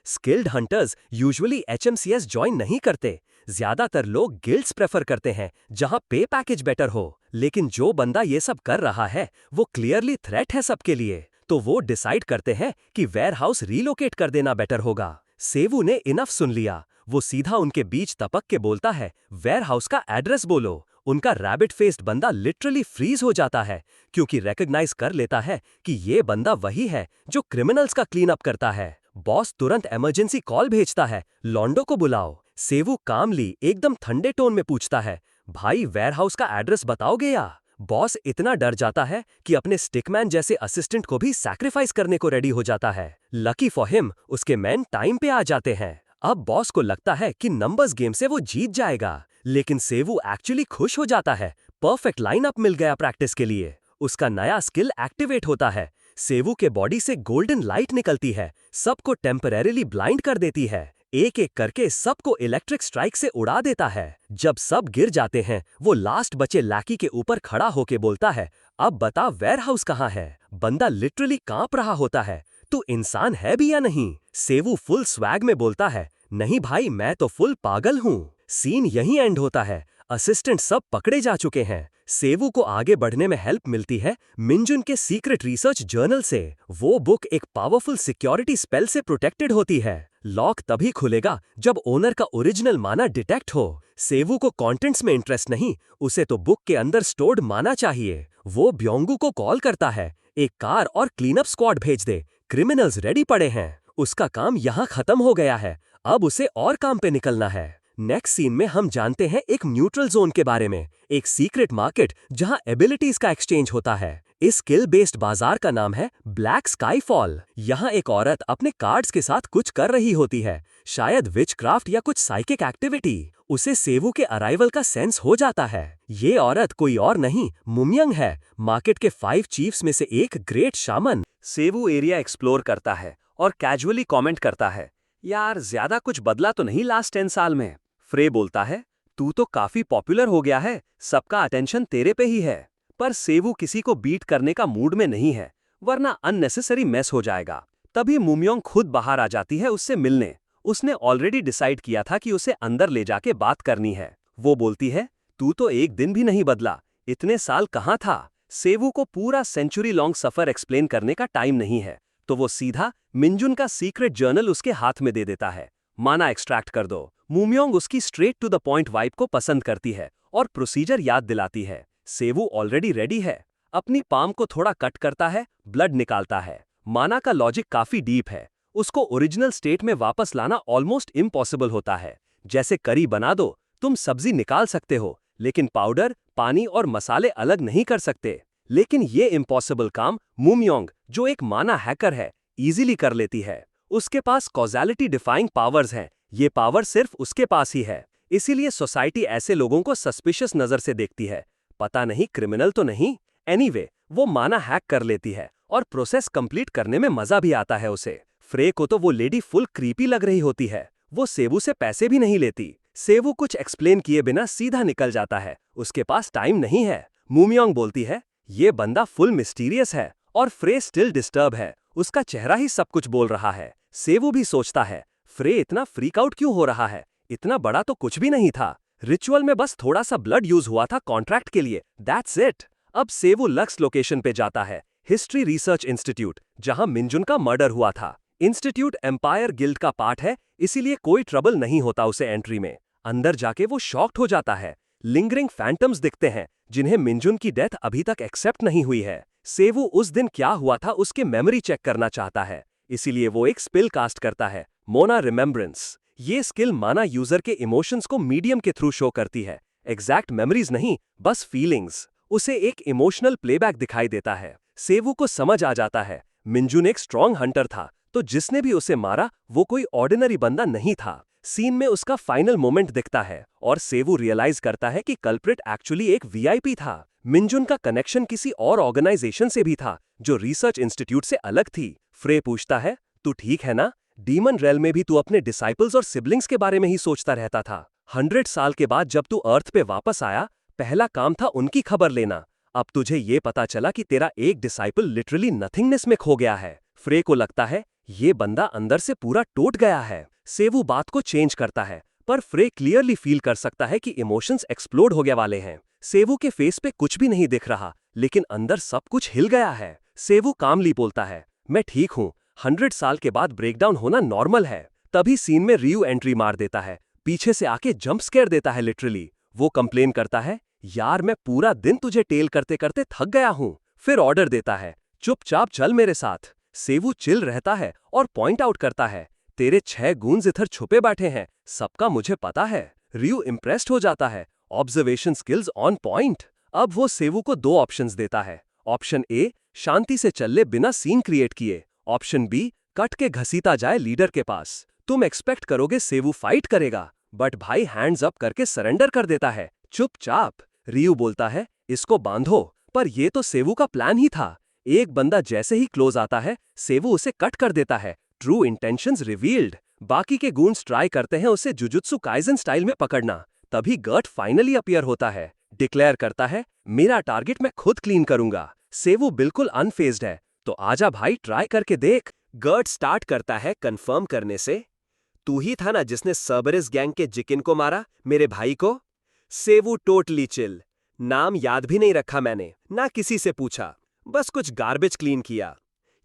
स्किल्ड हंटर्स यूजुअली एचएमसीएस ज्वाइन नहीं करते। ज्यादातर लोग गिल्ड्स प्रेफर करते हैं जहां पे पैकेज बेटर हो। लेकिन जो बंदा ये सब कर रहा है वो क्लियरली थ्रेट है सबके लिए, तो वो डिसाइड करते हैं कि वेयरहाउस रीलोकेट कर देना बेटर होगा। सेवू ने इनफ सुन लिया। वो सीधा उनके बीच तपक के बोलता है, वेयरहाउस का एड्रेस बोलो। उनका रैबिट फेस्ड बंदा लिटरली फ्रीज हो जाता है, क्योंकि रिकॉग्नाइज कर लेता है कि ये बंदा वही है जो क्रिमिनल्स का क्लीन अप करता है। बॉस तुरंत इमरजेंसी कॉल भेजता है, लॉन्डो को बुलाओ। सेवू कामली एकदम ठंडे टोन में पूछता है, भाई वेयरहाउस का एड्रेस बताओगे या? बॉस इतना डर जाता है कि अपने स्टिकमैन जैसे असिस्टेंट को भी सैक्रिफाइस करने को रेडी हो जाता है। लकी फॉर हिम उसके मैन टाइम पे आ जाते हैं। अब बॉस को लगता है कि नंबर्स गेम से वो जीत जाएगा, लेकिन सेवू एक्चुअली खुश हो जाता है। परफेक्ट लाइनअप मिल गया प्रैक्टिस के लिए। उसका नया स्किल एक्टिवेट होता है। सेवू के बॉडी से गोल्डन लाइट निकलती है, सबको टेम्परेरीली ब्लाइंड कर देती है। एक एक करके सबको इलेक्ट्रिक स्ट्राइक से उड़ा देता है। जब सब गिर जाते हैं वो लास्ट बचे लैकी के ऊपर खड़ा होके बोलता है, अब बता वेयरहाउस कहाँ है? बंदा लिटरली कांप रहा होता है, तू इंसान है भी या नहीं? सेवू फुल स्वैग में बोलता है, नहीं भाई मैं तो फुल पागल हूँ। सीन यहीं एंड होता है। असिस्टेंट सब पकड़े जा चुके हैं। सेवू को आगे बढ़ने में हेल्प मिलती है मिंजुन के सीक्रेट रिसर्च जर्नल से। वो बुक एक पावरफुल सिक्योरिटी स्पेल से प्रोटेक्टेड होती है। लॉक तभी खुलेगा जब ओनर का ओरिजिनल माना डिटेक्ट हो। सेवू को कंटेंट्स में इंटरेस्ट नहीं, उसे तो बुक के अंदर स्टोर्ड माना चाहिए। वो ब्योंगू को कॉल करता है, एक कार और क्लीनअप स्क्वाड भेज दे, क्रिमिनल्स रेडी पड़े हैं। उसका काम यहाँ खत्म हो गया है, अब उसे और काम पे निकलना है। नेक्स्ट सीन में हम जानते हैं एक न्यूट्रल जोन के बारे में, एक सीक्रेट मार्केट जहां एबिलिटीज का एक्सचेंज होता है। इस स्किल बेस्ड बाजार का नाम है ब्लैक स्काईफॉल। यहाँ एक औरत अपने कार्ड्स के साथ कुछ कर रही होती है, शायद विचक्राफ्ट या कुछ साइकिक एक्टिविटी। उसे सेवू के अराइवल का सेंस हो जाता है। ये औरत कोई और नहीं, मुमयंग है, मार्केट के 5 चीफ्स में से एक ग्रेट शामन। सेवू एरिया एक्सप्लोर करता है और कैजुअली कमेंट करता है, यार ज्यादा कुछ बदला तो नहीं लास्ट 10 साल में। फ्रे बोलता है, तू तो काफी पॉपुलर हो गया है, सबका अटेंशन तेरे पे ही है। पर सेवू किसी को बीट करने का मूड में नहीं है, वरना अननेसेसरी मेस हो जाएगा। तभी मुमयोंग खुद बाहर आ जाती है उससे मिलने। उसने ऑलरेडी डिसाइड किया था कि उसे अंदर ले जाके बात करनी है। वो बोलती है, तू तो एक दिन भी नहीं बदला, इतने साल कहाँ था? सेवू को पूरा सेंचुरी लॉन्ग सफर एक्सप्लेन करने का टाइम नहीं है, तो वो सीधा मिंजुन का सीक्रेट जर्नल उसके हाथ में दे देता है, माना एक्सट्रैक्ट कर दो। मुमयोंग उसकी straight to the point vibe को पसंद करती है और प्रोसीजर याद दिलाती है। सेवू ऑलरेडी रेडी है, अपनी पाम को थोड़ा कट करता है, ब्लड निकालता है। माना का लॉजिक काफी डीप है, उसको ओरिजिनल स्टेट में वापस लाना ऑलमोस्ट इम्पॉसिबल होता है। जैसे करी बना दो, तुम सब्जी निकाल सकते हो लेकिन पाउडर, पानी और मसाले अलग नहीं कर सकते। लेकिन ये इम्पॉसिबल काम मुमयोंग, जो एक माना हैकर है, इजीली कर लेती है। उसके पास कॉज़ैलिटी डिफाइंग पावर्स हैं, ये पावर सिर्फ उसके पास ही है। इसीलिए सोसाइटी ऐसे लोगों को सस्पिशियस नजर से देखती है, पता नहीं क्रिमिनल तो नहीं। एनीवे, वो माना हैक कर लेती है और प्रोसेस कंप्लीट करने में मजा भी आता है उसे। फ्रे को तो वो लेडी फुल क्रीपी लग रही होती है। वो सेवू से पैसे भी नहीं लेती। सेवू कुछ एक्सप्लेन किए बिना सीधा निकल जाता है, उसके पास टाइम नहीं है। मुमयोंग बोलती है, ये बंदा फुल मिस्टीरियस है, और फ्रे स्टिल डिस्टर्ब है, उसका चेहरा ही सब कुछ बोल रहा है। सेवू भी सोचता है, फ्रे इतना फ्रीक आउट क्यों हो रहा है? इतना बड़ा तो कुछ भी नहीं था। रिचुअल में बस थोड़ा सा ब्लड यूज हुआ था कॉन्ट्रैक्ट के लिए, दैट्स इट। अब सेवू लक्स लोकेशन पे जाता है, हिस्ट्री रिसर्च इंस्टीट्यूट, जहां मिंजुन का मर्डर हुआ था। इंस्टीट्यूट एम्पायर गिल्ड का पार्ट है, इसीलिए कोई ट्रबल नहीं होता उसे एंट्री में। अंदर जाके वो शॉक्ड हो जाता है। लिंगरिंग फैंटम्स दिखते हैं, जिन्हें मिंजुन की डेथ अभी तक एक्सेप्ट नहीं हुई है। सेवू उस दिन क्या हुआ था उसके मेमोरी चेक करना चाहता है, इसीलिए वो एक स्पिल कास्ट करता है, मोना रिमेम्बरेंस। ये स्किल माना यूजर के इमोशंस को मीडियम के थ्रू शो करती है, एग्जैक्ट मेमोरीज नहीं, बस फीलिंग्स। उसे एक इमोशनल प्लेबैक दिखाई देता है। सेवू को समझ आ जाता है, मिंजुन एक स्ट्रॉन्ग हंटर था, तो जिसने भी उसे मारा वो कोई ऑर्डिनरी बंदा नहीं था। सीन में उसका फाइनल मोमेंट दिखता है और सेवू रियलाइज करता है कि कल्प्रिट एक्चुअली एक वीआईपी था। मिंजुन का कनेक्शन किसी और ऑर्गेनाइजेशन से भी था, जो रिसर्च इंस्टीट्यूट से अलग थी। फ्रे पूछता है, तू ठीक है ना? डीमन रेल में भी तू अपने डिसाइपल्स और सिबलिंग्स के बारे में ही सोचता रहता था। 100 साल के बाद जब तू अर्थ पे वापस आया, पहला काम था उनकी खबर लेना। अब तुझे ये पता चला कि तेरा एक डिसाइपल लिटरली नथिंगनेस में खो गया है। फ्रे को लगता है ये बंदा अंदर से पूरा टूट गया है। सेवू बात को चेंज करता है, पर फ्रे क्लियरली फील कर सकता है कि इमोशंस एक्सप्लोड हो गए वाले हैं। सेवू के फेस पे कुछ भी नहीं दिख रहा, लेकिन अंदर सब कुछ हिल गया है। सेवू कामली बोलता है, मैं ठीक हूँ, 100 साल के बाद ब्रेकडाउन होना नॉर्मल है। तभी सीन में रियू एंट्री मार देता है, पीछे से आके जंप स्केयर देता है लिटरली। वो कंप्लेन करता है, यार मैं पूरा दिन तुझे टेल करते करते थक गया हूँ। फिर ऑर्डर देता है, चुपचाप चल मेरे साथ। सेवू चिल रहता है और पॉइंट आउट करता है, तेरे 6 गूंज इधर छुपे बैठे हैं, सबका मुझे पता है। रियू इम्प्रेस्ड हो जाता है, ऑब्जर्वेशन स्किल्स ऑन पॉइंट। अब वो सेवू को 2 ऑप्शंस देता है। ऑप्शन ए, शांति से चल ले बिना सीन क्रिएट किए। ऑप्शन बी, कट के घसीटा जाए लीडर के पास। तुम एक्सपेक्ट करोगे सेवू फाइट करेगा, बट भाई हैंड्स अप करके सरेंडर कर देता है, चुपचाप। रियू बोलता है, इसको बांधो, पर ये तो सेवू का प्लान ही था। एक बंदा जैसे ही क्लोज आता है, सेवू उसे कट कर देता है, ट्रू इंटेंशंस रिवील्ड। बाकी के गूंस ट्राई करते हैं उसे जुजुत्सु काइजन स्टाइल में पकड़ना। तभी गर्ट फाइनली अपीयर होता है, डिक्लेयर करता है, मेरा टारगेट मैं खुद क्लीन करूंगा। सेवू बिल्कुल अनफेज्ड है, तो आजा भाई ट्राई करके देख। गर्ट स्टार्ट करता है कंफर्म करने से, तू ही था ना जिसने सर्बरिस गैंग के जिकिन को मारा, मेरे भाई को? सेवू टोटली चिल, नाम याद भी नहीं रखा मैंने, ना किसी से पूछा, बस कुछ गार्बेज क्लीन किया।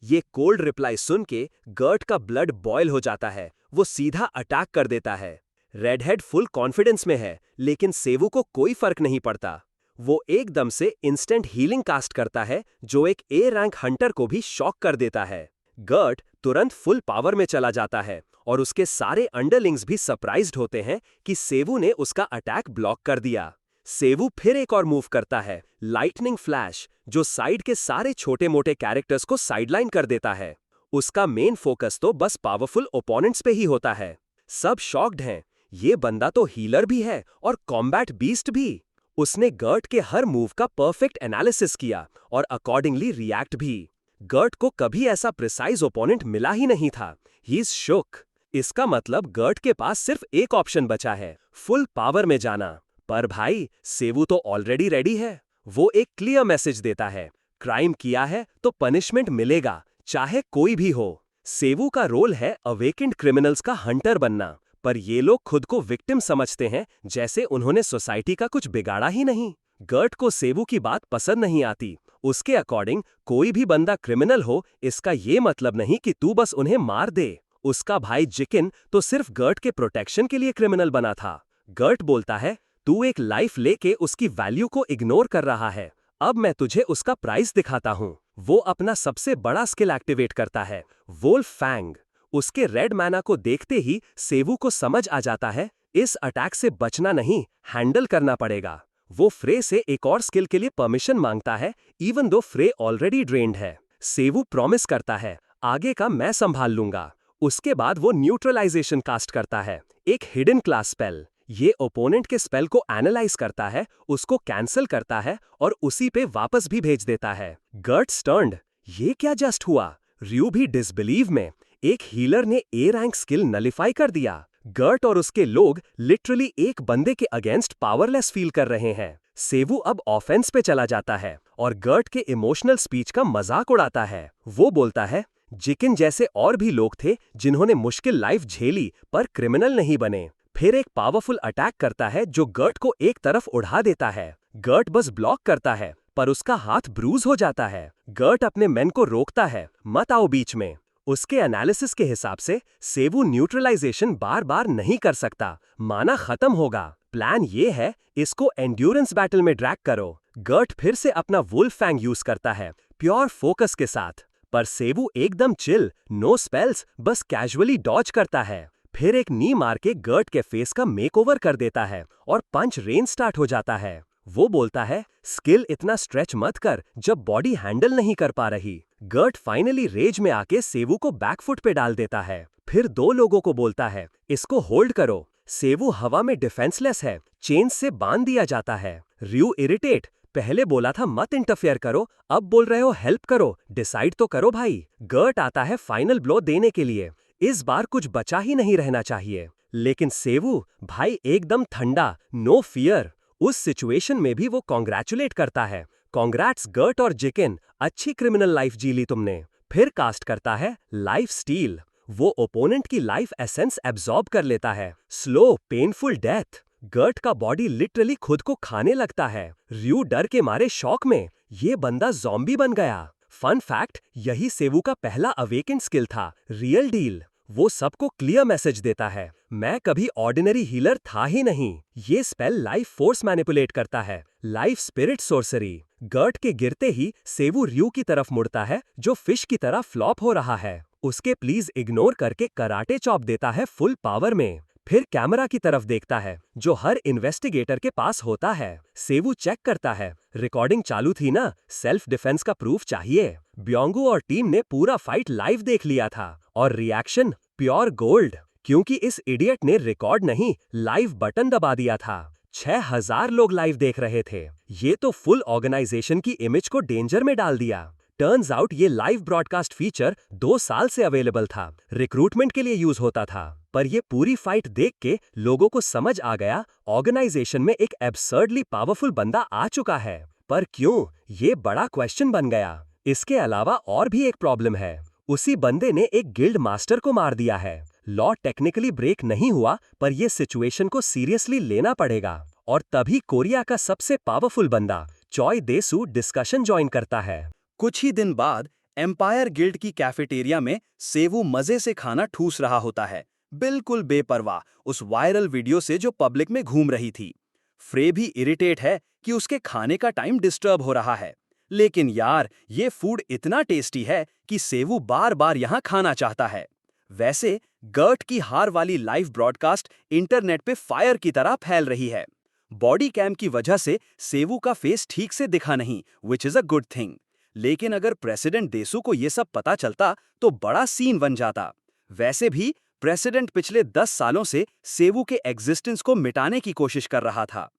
ये कोल्ड रिप्लाई सुन के गर्ट का ब्लड बॉयल हो जाता है, वो सीधा अटैक कर देता है। रेडहेड फुल कॉन्फिडेंस में है, लेकिन सेवू को कोई फर्क नहीं पड़ता। वो एकदम से इंस्टेंट हीलिंग कास्ट करता है, जो एक ए रैंक हंटर को भी शॉक कर देता है। गर्ट तुरंत फुल पावर में चला जाता है और उसके सारे अंडरलिंग्स भी सरप्राइज्ड होते हैं कि सेवू ने उसका अटैक ब्लॉक कर दिया। सेवू फिर एक और मूव करता है, लाइटनिंग फ्लैश, जो साइड के सारे छोटे मोटे कैरेक्टर्स को साइडलाइन कर देता है। उसका मेन फोकस तो बस पावरफुल ओपोनेंट्स पे ही होता है। सब शॉक्ड हैं, ये बंदा तो हीलर भी है और कॉम्बैट बीस्ट भी। उसने गर्ट के हर मूव का परफेक्ट एनालिसिस किया और अकॉर्डिंगली रिएक्ट भी। गर्ट को कभी ऐसा प्रिसाइज ओपोनेंट मिला ही नहीं था। ही इज शुक। इसका मतलब गर्ट के पास सिर्फ एक ऑप्शन बचा है, फुल पावर में जाना। पर भाई, सेवू तो ऑलरेडी रेडी है। वो एक क्लियर मैसेज देता है, क्राइम किया है तो पनिशमेंट मिलेगा, चाहे कोई भी हो। सेवू का रोल है अवेकेंड क्रिमिनल्स का हंटर बनना, पर ये लोग खुद को विक्टिम समझते हैं, जैसे उन्होंने सोसाइटी का कुछ बिगाड़ा ही नहीं। गर्ट को सेवू की बात पसंद नहीं आती। उसके अकॉर्डिंग कोई भी बंदा क्रिमिनल हो, इसका ये मतलब नहीं कि तू बस उन्हें मार दे। उसका भाई जिकिन तो सिर्फ गर्ट के प्रोटेक्शन के लिए क्रिमिनल बना था। गर्ट बोलता है, तू एक लाइफ लेके उसकी वैल्यू को इग्नोर कर रहा है, अब मैं तुझे उसका प्राइस दिखाता हूँ। वो अपना सबसे बड़ा स्किल एक्टिवेट करता है, वोल्फ फैंग। उसके रेड मैना को देखते ही सेवू को समझ आ जाता है, इस अटैक से बचना नहीं, हैंडल करना पड़ेगा। वो फ्रे से एक और स्किल के लिए परमिशन मांगता है, इवन दो फ्रे ऑलरेडी ड्रेन्ड है। सेवू प्रॉमिस करता है, आगे का मैं संभाल लूंगा। उसके बाद वो न्यूट्रलाइजेशन कास्ट करता है, एक हिडन क्लास स्पेल। ये ओपोनेंट के स्पेल को एनालाइज करता है, उसको कैंसिल करता है और उसी पे वापस भी भेज देता है। गर्ट स्टर्न्ड, ये क्या जस्ट हुआ? रियू भी डिसबिलीव में, एक हीलर ने ए रैंक स्किल नलिफाई कर दिया। गर्ट और उसके लोग लिटरली एक बंदे के अगेंस्ट पावरलेस फील कर रहे हैं। सेवू अब ऑफेंस पे चला जाता है और गर्ट के इमोशनल स्पीच का मजाक उड़ाता है। वो बोलता है, जिकिन जैसे और भी लोग थे जिन्होंने मुश्किल लाइफ झेली पर क्रिमिनल नहीं बने। फिर एक पावरफुल अटैक करता है जो गर्ट को एक तरफ उड़ा देता है। गर्ट बस ब्लॉक करता है पर उसका हाथ ब्रूज हो जाता है। गर्ट अपने मेन को रोकता है, मत आओ बीच में। उसके एनालिसिस के हिसाब से सेवू न्यूट्रलाइजेशन बार बार नहीं कर सकता, माना खत्म होगा। प्लान ये है, इसको एंड्योरेंस बैटल में ड्रैग करो। गर्ट फिर से अपना वुल्फ फैंग यूज करता है, प्योर फोकस के साथ। पर सेवू एकदम चिल, नो स्पेल्स, बस कैजुअली डॉज करता है। फिर एक नी मार के गर्ट के फेस का मेकओवर कर देता है और पंच रेन स्टार्ट हो जाता है। वो बोलता है, स्किल इतना स्ट्रेच मत कर जब बॉडी हैंडल नहीं कर पा रही। गर्ट फाइनली रेज में आके सेवू को बैकफुट पे डाल देता है। फिर दो लोगों को बोलता है, इसको होल्ड करो। सेवू हवा में डिफेंसलेस है, चेन से बांध दिया जाता है। रयू इरिटेट, पहले बोला था मत इंटरफेयर करो, अब बोल रहे हो हेल्प करो, डिसाइड तो करो भाई। गर्ट आता है फाइनल ब्लो देने के लिए। इस बार कुछ बचा ही नहीं रहना चाहिए। लेकिन सेवू भाई एकदम ठंडा, नो फियर। उस सिचुएशन में भी वो कॉन्ग्रेचुलेट करता है, कॉन्ग्रेट्स गर्ट और जिकिन, अच्छी क्रिमिनल लाइफ जी ली तुमने। फिर कास्ट करता है लाइफ स्टील। वो ओपोनेंट की लाइफ एसेंस एब्जॉर्ब कर लेता है, स्लो पेनफुल डेथ। गर्ट का बॉडी लिटरली खुद को खाने लगता है। रयू डर के मारे शॉक में, ये बंदा ज़ॉम्बी बन गया। फन फैक्ट, यही सेवू का पहला अवेकेंड स्किल था, रियल डील। वो सबको क्लियर मैसेज देता है, मैं कभी ऑर्डिनरी हीलर था ही नहीं। ये स्पेल लाइफ फोर्स मैनिपुलेट करता है, लाइफ स्पिरिट सोर्सरी। गर्ट के गिरते ही सेवू रयू की तरफ मुड़ता है जो फिश की तरह फ्लॉप हो रहा है। उसके प्लीज इग्नोर करके कराटे चॉप देता है फुल पावर में। फिर कैमरा की तरफ देखता है जो हर इन्वेस्टिगेटर के पास होता है। सेवू चेक करता है, रिकॉर्डिंग चालू थी ना, सेल्फ डिफेंस का प्रूफ चाहिए। ब्योंगू और टीम ने पूरा फाइट लाइव देख लिया था और रिएक्शन प्योर गोल्ड, क्योंकि इस इडियट ने रिकॉर्ड नहीं, लाइव बटन दबा दिया था। 6000 लोग लाइव देख रहे थे। ये तो फुल ऑर्गेनाइजेशन की इमेज को डेंजर में डाल दिया। टर्न्स आउट ये लाइव ब्रॉडकास्ट फीचर 2 साल से अवेलेबल था, रिक्रूटमेंट के लिए यूज होता था। पर ये पूरी फाइट देख के लोगों को समझ आ गया, ऑर्गेनाइजेशन में एक एब्सर्डली पावरफुल बंदा आ चुका है। पर क्यों, ये बड़ा क्वेश्चन बन गया। इसके अलावा और भी एक प्रॉब्लम है, उसी बंदे ने एक गिल्ड मास्टर को मार दिया है। लॉ टेक्निकली ब्रेक नहीं हुआ, पर यह सिचुएशन को सीरियसली लेना पड़ेगा। और तभी कोरिया का सबसे पावरफुल बंदा चॉय देसू डिस्कशन ज्वाइन करता है। कुछ ही दिन बाद एम्पायर गिल्ड की कैफेटेरिया में सेवू मजे से खाना ठूस रहा होता है, बिल्कुल बेपरवाह उस वायरल वीडियो से जो पब्लिक में घूम रही थी। फ्रे भी इरिटेट है कि उसके खाने का टाइम डिस्टर्ब हो रहा है, लेकिन यार ये फूड इतना टेस्टी है कि सेवू बार बार यहाँ खाना चाहता है। वैसे गर्ट की हार वाली लाइव ब्रॉडकास्ट इंटरनेट पे फायर की तरह फैल रही है। बॉडी कैम की वजह से सेवू का फेस ठीक से दिखा नहीं, which is a good thing. लेकिन अगर प्रेसिडेंट देसू को ये सब पता चलता तो बड़ा सीन बन जाता। वैसे भी प्रेसिडेंट पिछले 10 सालों से सेवू के एग्जिस्टेंस को मिटाने की कोशिश कर रहा था।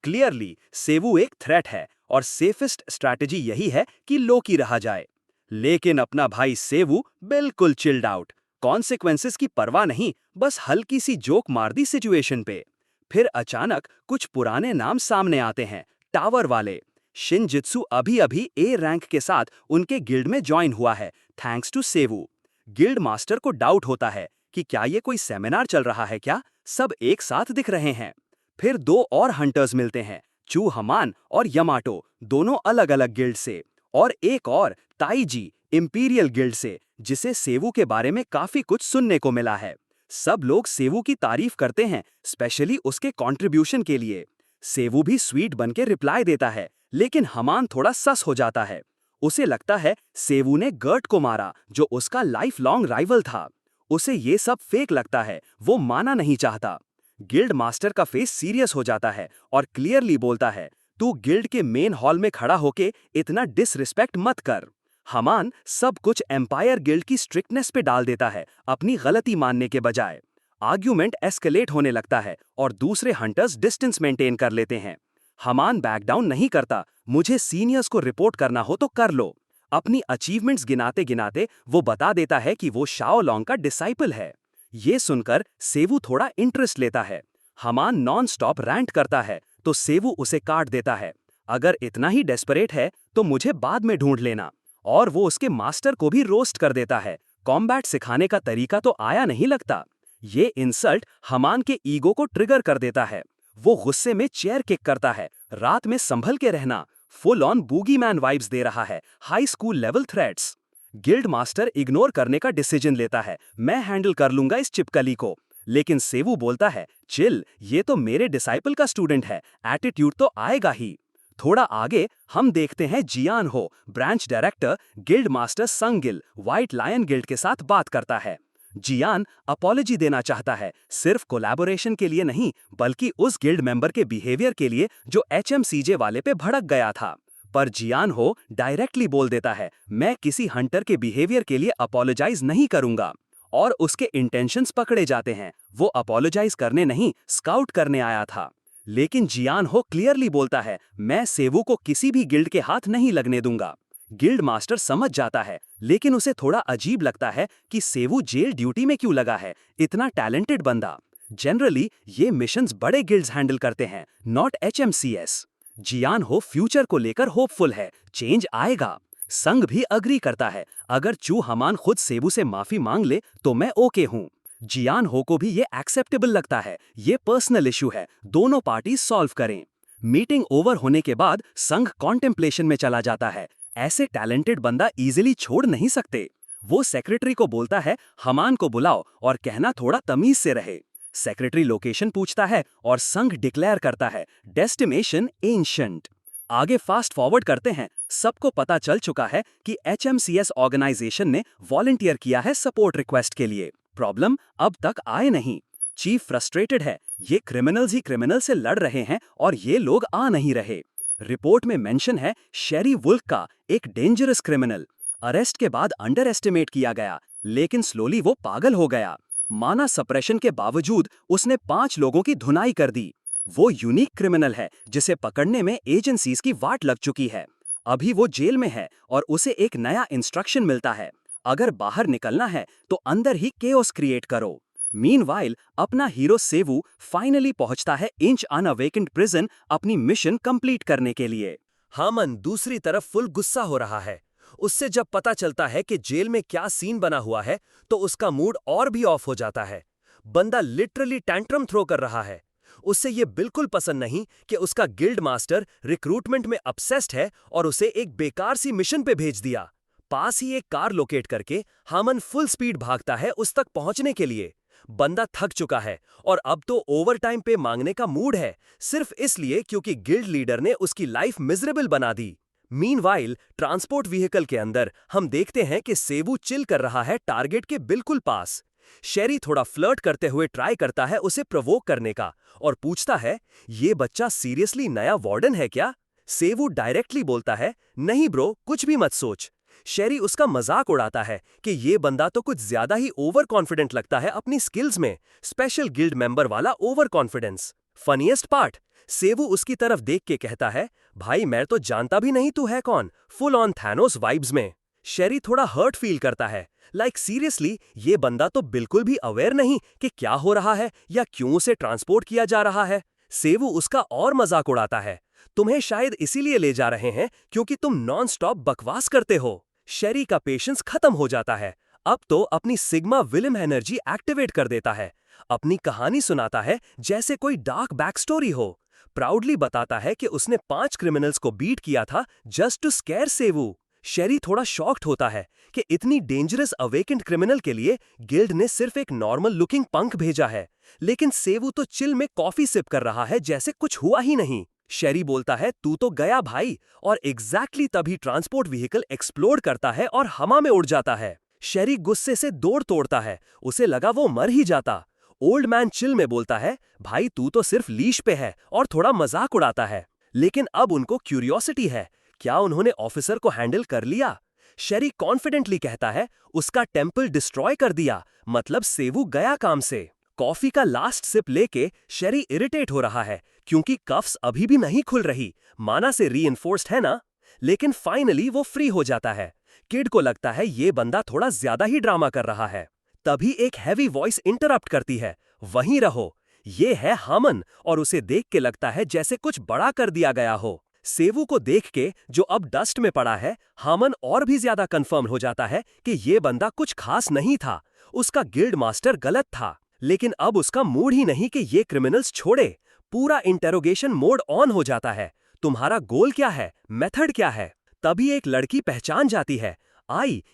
क्लियरली सेवू एक थ्रेट है और सेफेस्ट स्ट्रैटेजी यही है कि लोकी रहा जाए। लेकिन अपना भाई सेवू बिल्कुल चिल्ड आउट, कॉन्सिक्वेंसेस की परवाह नहीं, बस हल्की सी जोक मार दी सिचुएशन पे। फिर अचानक कुछ पुराने नाम सामने आते हैं, टावर वाले। शिनजित्सु अभी अभी ए रैंक के साथ उनके गिल्ड में ज्वाइन हुआ है, थैंक्स टू सेवू। गिल्ड मास्टर को डाउट होता है कि क्या ये कोई सेमिनार चल रहा है क्या, सब एक साथ दिख रहे हैं। फिर 2 और हंटर्स मिलते हैं, चू हमान और यमाटो, दोनों अलग अलग गिल्ड से। और एक और ताईजी इंपीरियल गिल्ड से, जिसे सेवू के बारे में काफी कुछ सुनने को मिला है। सब लोग सेवू की तारीफ करते हैं, स्पेशली उसके कंट्रीब्यूशन के लिए। सेवू भी स्वीट बन के रिप्लाई देता है, लेकिन हमान थोड़ा सस हो जाता है। उसे लगता है सेवू ने गर्ट को मारा, जो उसका लाइफ लॉन्ग राइवल था। उसे ये सब फेक लगता है, वो माना नहीं चाहता। गिल्ड मास्टर का फेस सीरियस हो जाता है और क्लियरली बोलता है, तू गिल्ड के मेन हॉल में खड़ा होके इतना डिसरिस्पेक्ट मत कर। हमान सब कुछ एम्पायर गिल्ड की स्ट्रिक्टनेस पे डाल देता है, अपनी गलती मानने के बजाय। आर्ग्यूमेंट एस्केलेट होने लगता है और दूसरे हंटर्स डिस्टेंस मेंटेन कर लेते हैं। हमान बैक डाउन नहीं करता, मुझे सीनियर्स को रिपोर्ट करना हो तो कर लो। अपनी अचीवमेंट्स गिनाते गिनाते वो बता देता है कि वो शाओ लॉन्ग का डिसाइपल है। ये सुनकर सेवू थोड़ा इंटरेस्ट लेता है। हमान नॉन स्टॉप रैंट करता है तो सेवू उसे काट देता है, अगर इतना ही डेस्परेट है तो मुझे बाद में ढूंढ लेना। और वो उसके मास्टर को भी रोस्ट कर देता है। कॉम्बैट सिखाने का तरीका तो आया नहीं लगता। ये इंसल्ट हमान के ईगो को ट्रिगर कर देता है। वो गुस्से में चेयर किक करता है। रात में संभल के रहना, फुल ऑन बूगीमैन वाइब्स दे रहा है, high school level threats. Guild master ignore करने का डिसीजन लेता है, मैं हैंडल कर लूंगा इस चिपकली को। लेकिन सेवू बोलता है, चिल, ये तो मेरे डिसाइपल का स्टूडेंट है, एटीट्यूड तो आएगा ही। थोड़ा आगे हम देखते हैं जियान हो, ब्रांच डायरेक्टर गिल्ड मास्टर संग गिल, व्हाइट लायन गिल्ड के साथ बात करता है। जियान अपॉलॉजी देना चाहता है, सिर्फ कोलैबोरेशन के लिए नहीं, बल्कि उस गिल्ड मेंबर के बिहेवियर के लिए जो एचएमसीजे वाले पे भड़क गया था। पर जियान हो डायरेक्टली बोल देता है, मैं किसी हंटर के बिहेवियर के लिए अपॉलोजाइज नहीं करूंगा। और उसके इंटेंशंस पकड़े जाते हैं। वो अपॉलोजाइज करने नहीं, स्काउट करने आया था। लेकिन जियान हो क्लियरली बोलता है, मैं सेवू को किसी भी गिल्ड के हाथ नहीं लगने दूंगा। गिल्ड मास्टर समझ जाता है, लेकिन उसे थोड़ा अजीब लगता है कि सेवू जेल ड्यूटी में क्यों लगा है, इतना टैलेंटेड बंदा। जनरली ये मिशंस बड़े गिल्ड्स हैंडल करते हैं, नॉट एचएमसीएस। जियान हो फ्यूचर को लेकर होपफुल है, चेंज आएगा। संग भी अग्री करता है, अगर चू हमान खुद सेबू से माफी मांग ले तो मैं ओके हूँ। जियान हो को भी ये एक्सेप्टेबल लगता है, ये पर्सनल इशू है, दोनों पार्टी सॉल्व करें। मीटिंग ओवर होने के बाद संग कॉन्टेम्पलेशन में चला जाता है। ऐसे टैलेंटेड बंदा इजीली छोड़ नहीं सकते। वो सेक्रेटरी को बोलता है, हमान को बुलाओ और कहना थोड़ा तमीज से रहे। सेक्रेटरी लोकेशन पूछता है और संग डिक्लेयर करता है, डेस्टिनेशन एंशंट। आगे फास्ट फॉरवर्ड करते हैं। सबको पता चल चुका है कि एचएमसीएस ऑर्गेनाइजेशन ने वॉलंटियर किया है सपोर्ट रिक्वेस्ट के लिए। प्रॉब्लम अब तक आए नहीं। चीफ फ्रस्ट्रेटेड है, ये क्रिमिनल्स ही क्रिमिनल से लड़ रहे हैं और ये लोग आ नहीं रहे। रिपोर्ट में मेंशन है शेरी वुल्फ का, एक डेंजरस क्रिमिनल। अरेस्ट के बाद अंडर एस्टिमेट किया गया, लेकिन स्लोली वो पागल हो गया। माना सप्रेशन के बावजूद उसने 5 लोगों की धुनाई कर दी। वो यूनिक क्रिमिनल है जिसे पकड़ने में एजेंसीज की वाट लग चुकी है। अभी वो जेल में है और उसे एक नया इंस्ट्रक्शन मिलता है, अगर बाहर निकलना है तो अंदर ही केओस क्रिएट करो। मीनवाइल अपना हीरो सेवू फाइनली पहुंचता है इंच अनअवेकेंड प्रिजन अपनी मिशन कंप्लीट करने के लिए। हामन दूसरी तरफ फुल गुस्सा हो रहा है। उससे जब पता चलता है कि जेल में क्या सीन बना हुआ है तो उसका मूड और भी ऑफ हो जाता है। बंदा लिटरली टैंट्रम थ्रो कर रहा है। उससे ये बिल्कुल पसंद नहीं कि उसका गिल्ड मास्टर रिक्रूटमेंट में obsessed है और उसे एक बेकार सी मिशन पे भेज दिया। पास ही एक कार लोकेट करके हामन फुल स्पीड भागता है उस तक पहुंचने के लिए। बंदा थक चुका है और अब तो ओवर टाइम पे मांगने का मूड है, सिर्फ इसलिए क्योंकि गिल्ड लीडर ने उसकी लाइफ मिजरेबल बना दी। मीनवाइल ट्रांसपोर्ट व्हीकल के अंदर हम देखते हैं कि सेवू चिल कर रहा है टारगेट के बिल्कुल पास। शेरी थोड़ा फ्लर्ट करते हुए ट्राई करता है उसे प्रोवोक करने का और पूछता है, ये बच्चा सीरियसली नया वार्डन है क्या? सेवू डायरेक्टली बोलता है, नहीं ब्रो, कुछ भी मत सोच। शेरी उसका मजाक उड़ाता है कि ये बंदा तो कुछ ज्यादा ही ओवर कॉन्फिडेंट लगता है अपनी स्किल्स में, स्पेशल गिल्ड मेंबर वाला ओवर कॉन्फिडेंस। फनीएस्ट पार्ट, सेवू उसकी तरफ देख के कहता है, भाई मैं तो जानता भी नहीं तू है कौन, फुल ऑन थैनोस वाइब्स में। शेरी थोड़ा हर्ट फील करता है, लाइक सीरियसली ये बंदा तो बिल्कुल भी अवेयर नहीं कि क्या हो रहा है या क्यों उसे ट्रांसपोर्ट किया जा रहा है। सेवू उसका और मजाक उड़ाता है, तुम्हें शायद इसीलिए ले जा रहे हैं क्योंकि तुम नॉन स्टॉप बकवास करते हो। शेरी का पेशेंस खत्म हो जाता है। अब तो अपनी सिग्मा विलिम एनर्जी एक्टिवेट कर देता है। अपनी कहानी सुनाता है जैसे कोई डार्क बैक स्टोरी हो। प्राउडली बताता है कि उसने 5 क्रिमिनल्स को बीट किया था जस्ट टू स्केयर सेवू। शेरी थोड़ा शॉक्ड होता है कि इतनी डेंजरस अवेकेंड क्रिमिनल के लिए गिल्ड ने सिर्फ एक नॉर्मल लुकिंग पंक भेजा है, लेकिन सेवू तो चिल में कॉफी सिप कर रहा है जैसे कुछ हुआ ही नहीं। शेरी बोलता है, तू तो गया भाई, और एग्जैक्टली तभी ट्रांसपोर्ट व्हीकल एक्सप्लोड करता है और हवा में उड़ जाता है। शेरी गुस्से से दौड़ तोड़ता है, उसे लगा वो मर ही जाता। ओल्ड मैन चिल में बोलता है, भाई तू तो सिर्फ लीश पे है, और थोड़ा मजाक उड़ाता है। लेकिन अब उनको क्यूरियोसिटी है, क्या उन्होंने ऑफिसर को हैंडल कर लिया? शेरी कॉन्फिडेंटली कहता है, उसका टेम्पल डिस्ट्रॉय कर दिया, मतलब सेवू गया काम से। कॉफी का लास्ट सिप लेके शेरी इरिटेट हो रहा है क्योंकि कफ्स अभी भी नहीं खुल रही, माना से रीइंफोर्स्ड है ना। लेकिन फाइनली वो फ्री हो जाता है। किड को लगता है ये बंदा थोड़ा ज्यादा ही ड्रामा कर रहा है। तभी एक हैवी वॉइस इंटरप्ट करती है, वहीं रहो। ये है हामन और उसे देख के लगता है जैसे कुछ बड़ा कर दिया गया हो। सेवू को देख के जो अब डस्ट में पड़ा है, हामन और भी ज्यादा कंफर्म हो जाता है कि ये बंदा कुछ खास नहीं था। उसका गिल्ड मास्टर गलत था, लेकिन अब उसका मूड ही नहीं कि ये क्रिमिनल्स छोड़े। पूरा इंटेरोगेशन मोड ऑन हो जाता है। तुम्हारा गोल क्या है, मेथड क्या है? तभी एक लड़की पहचान जाती है,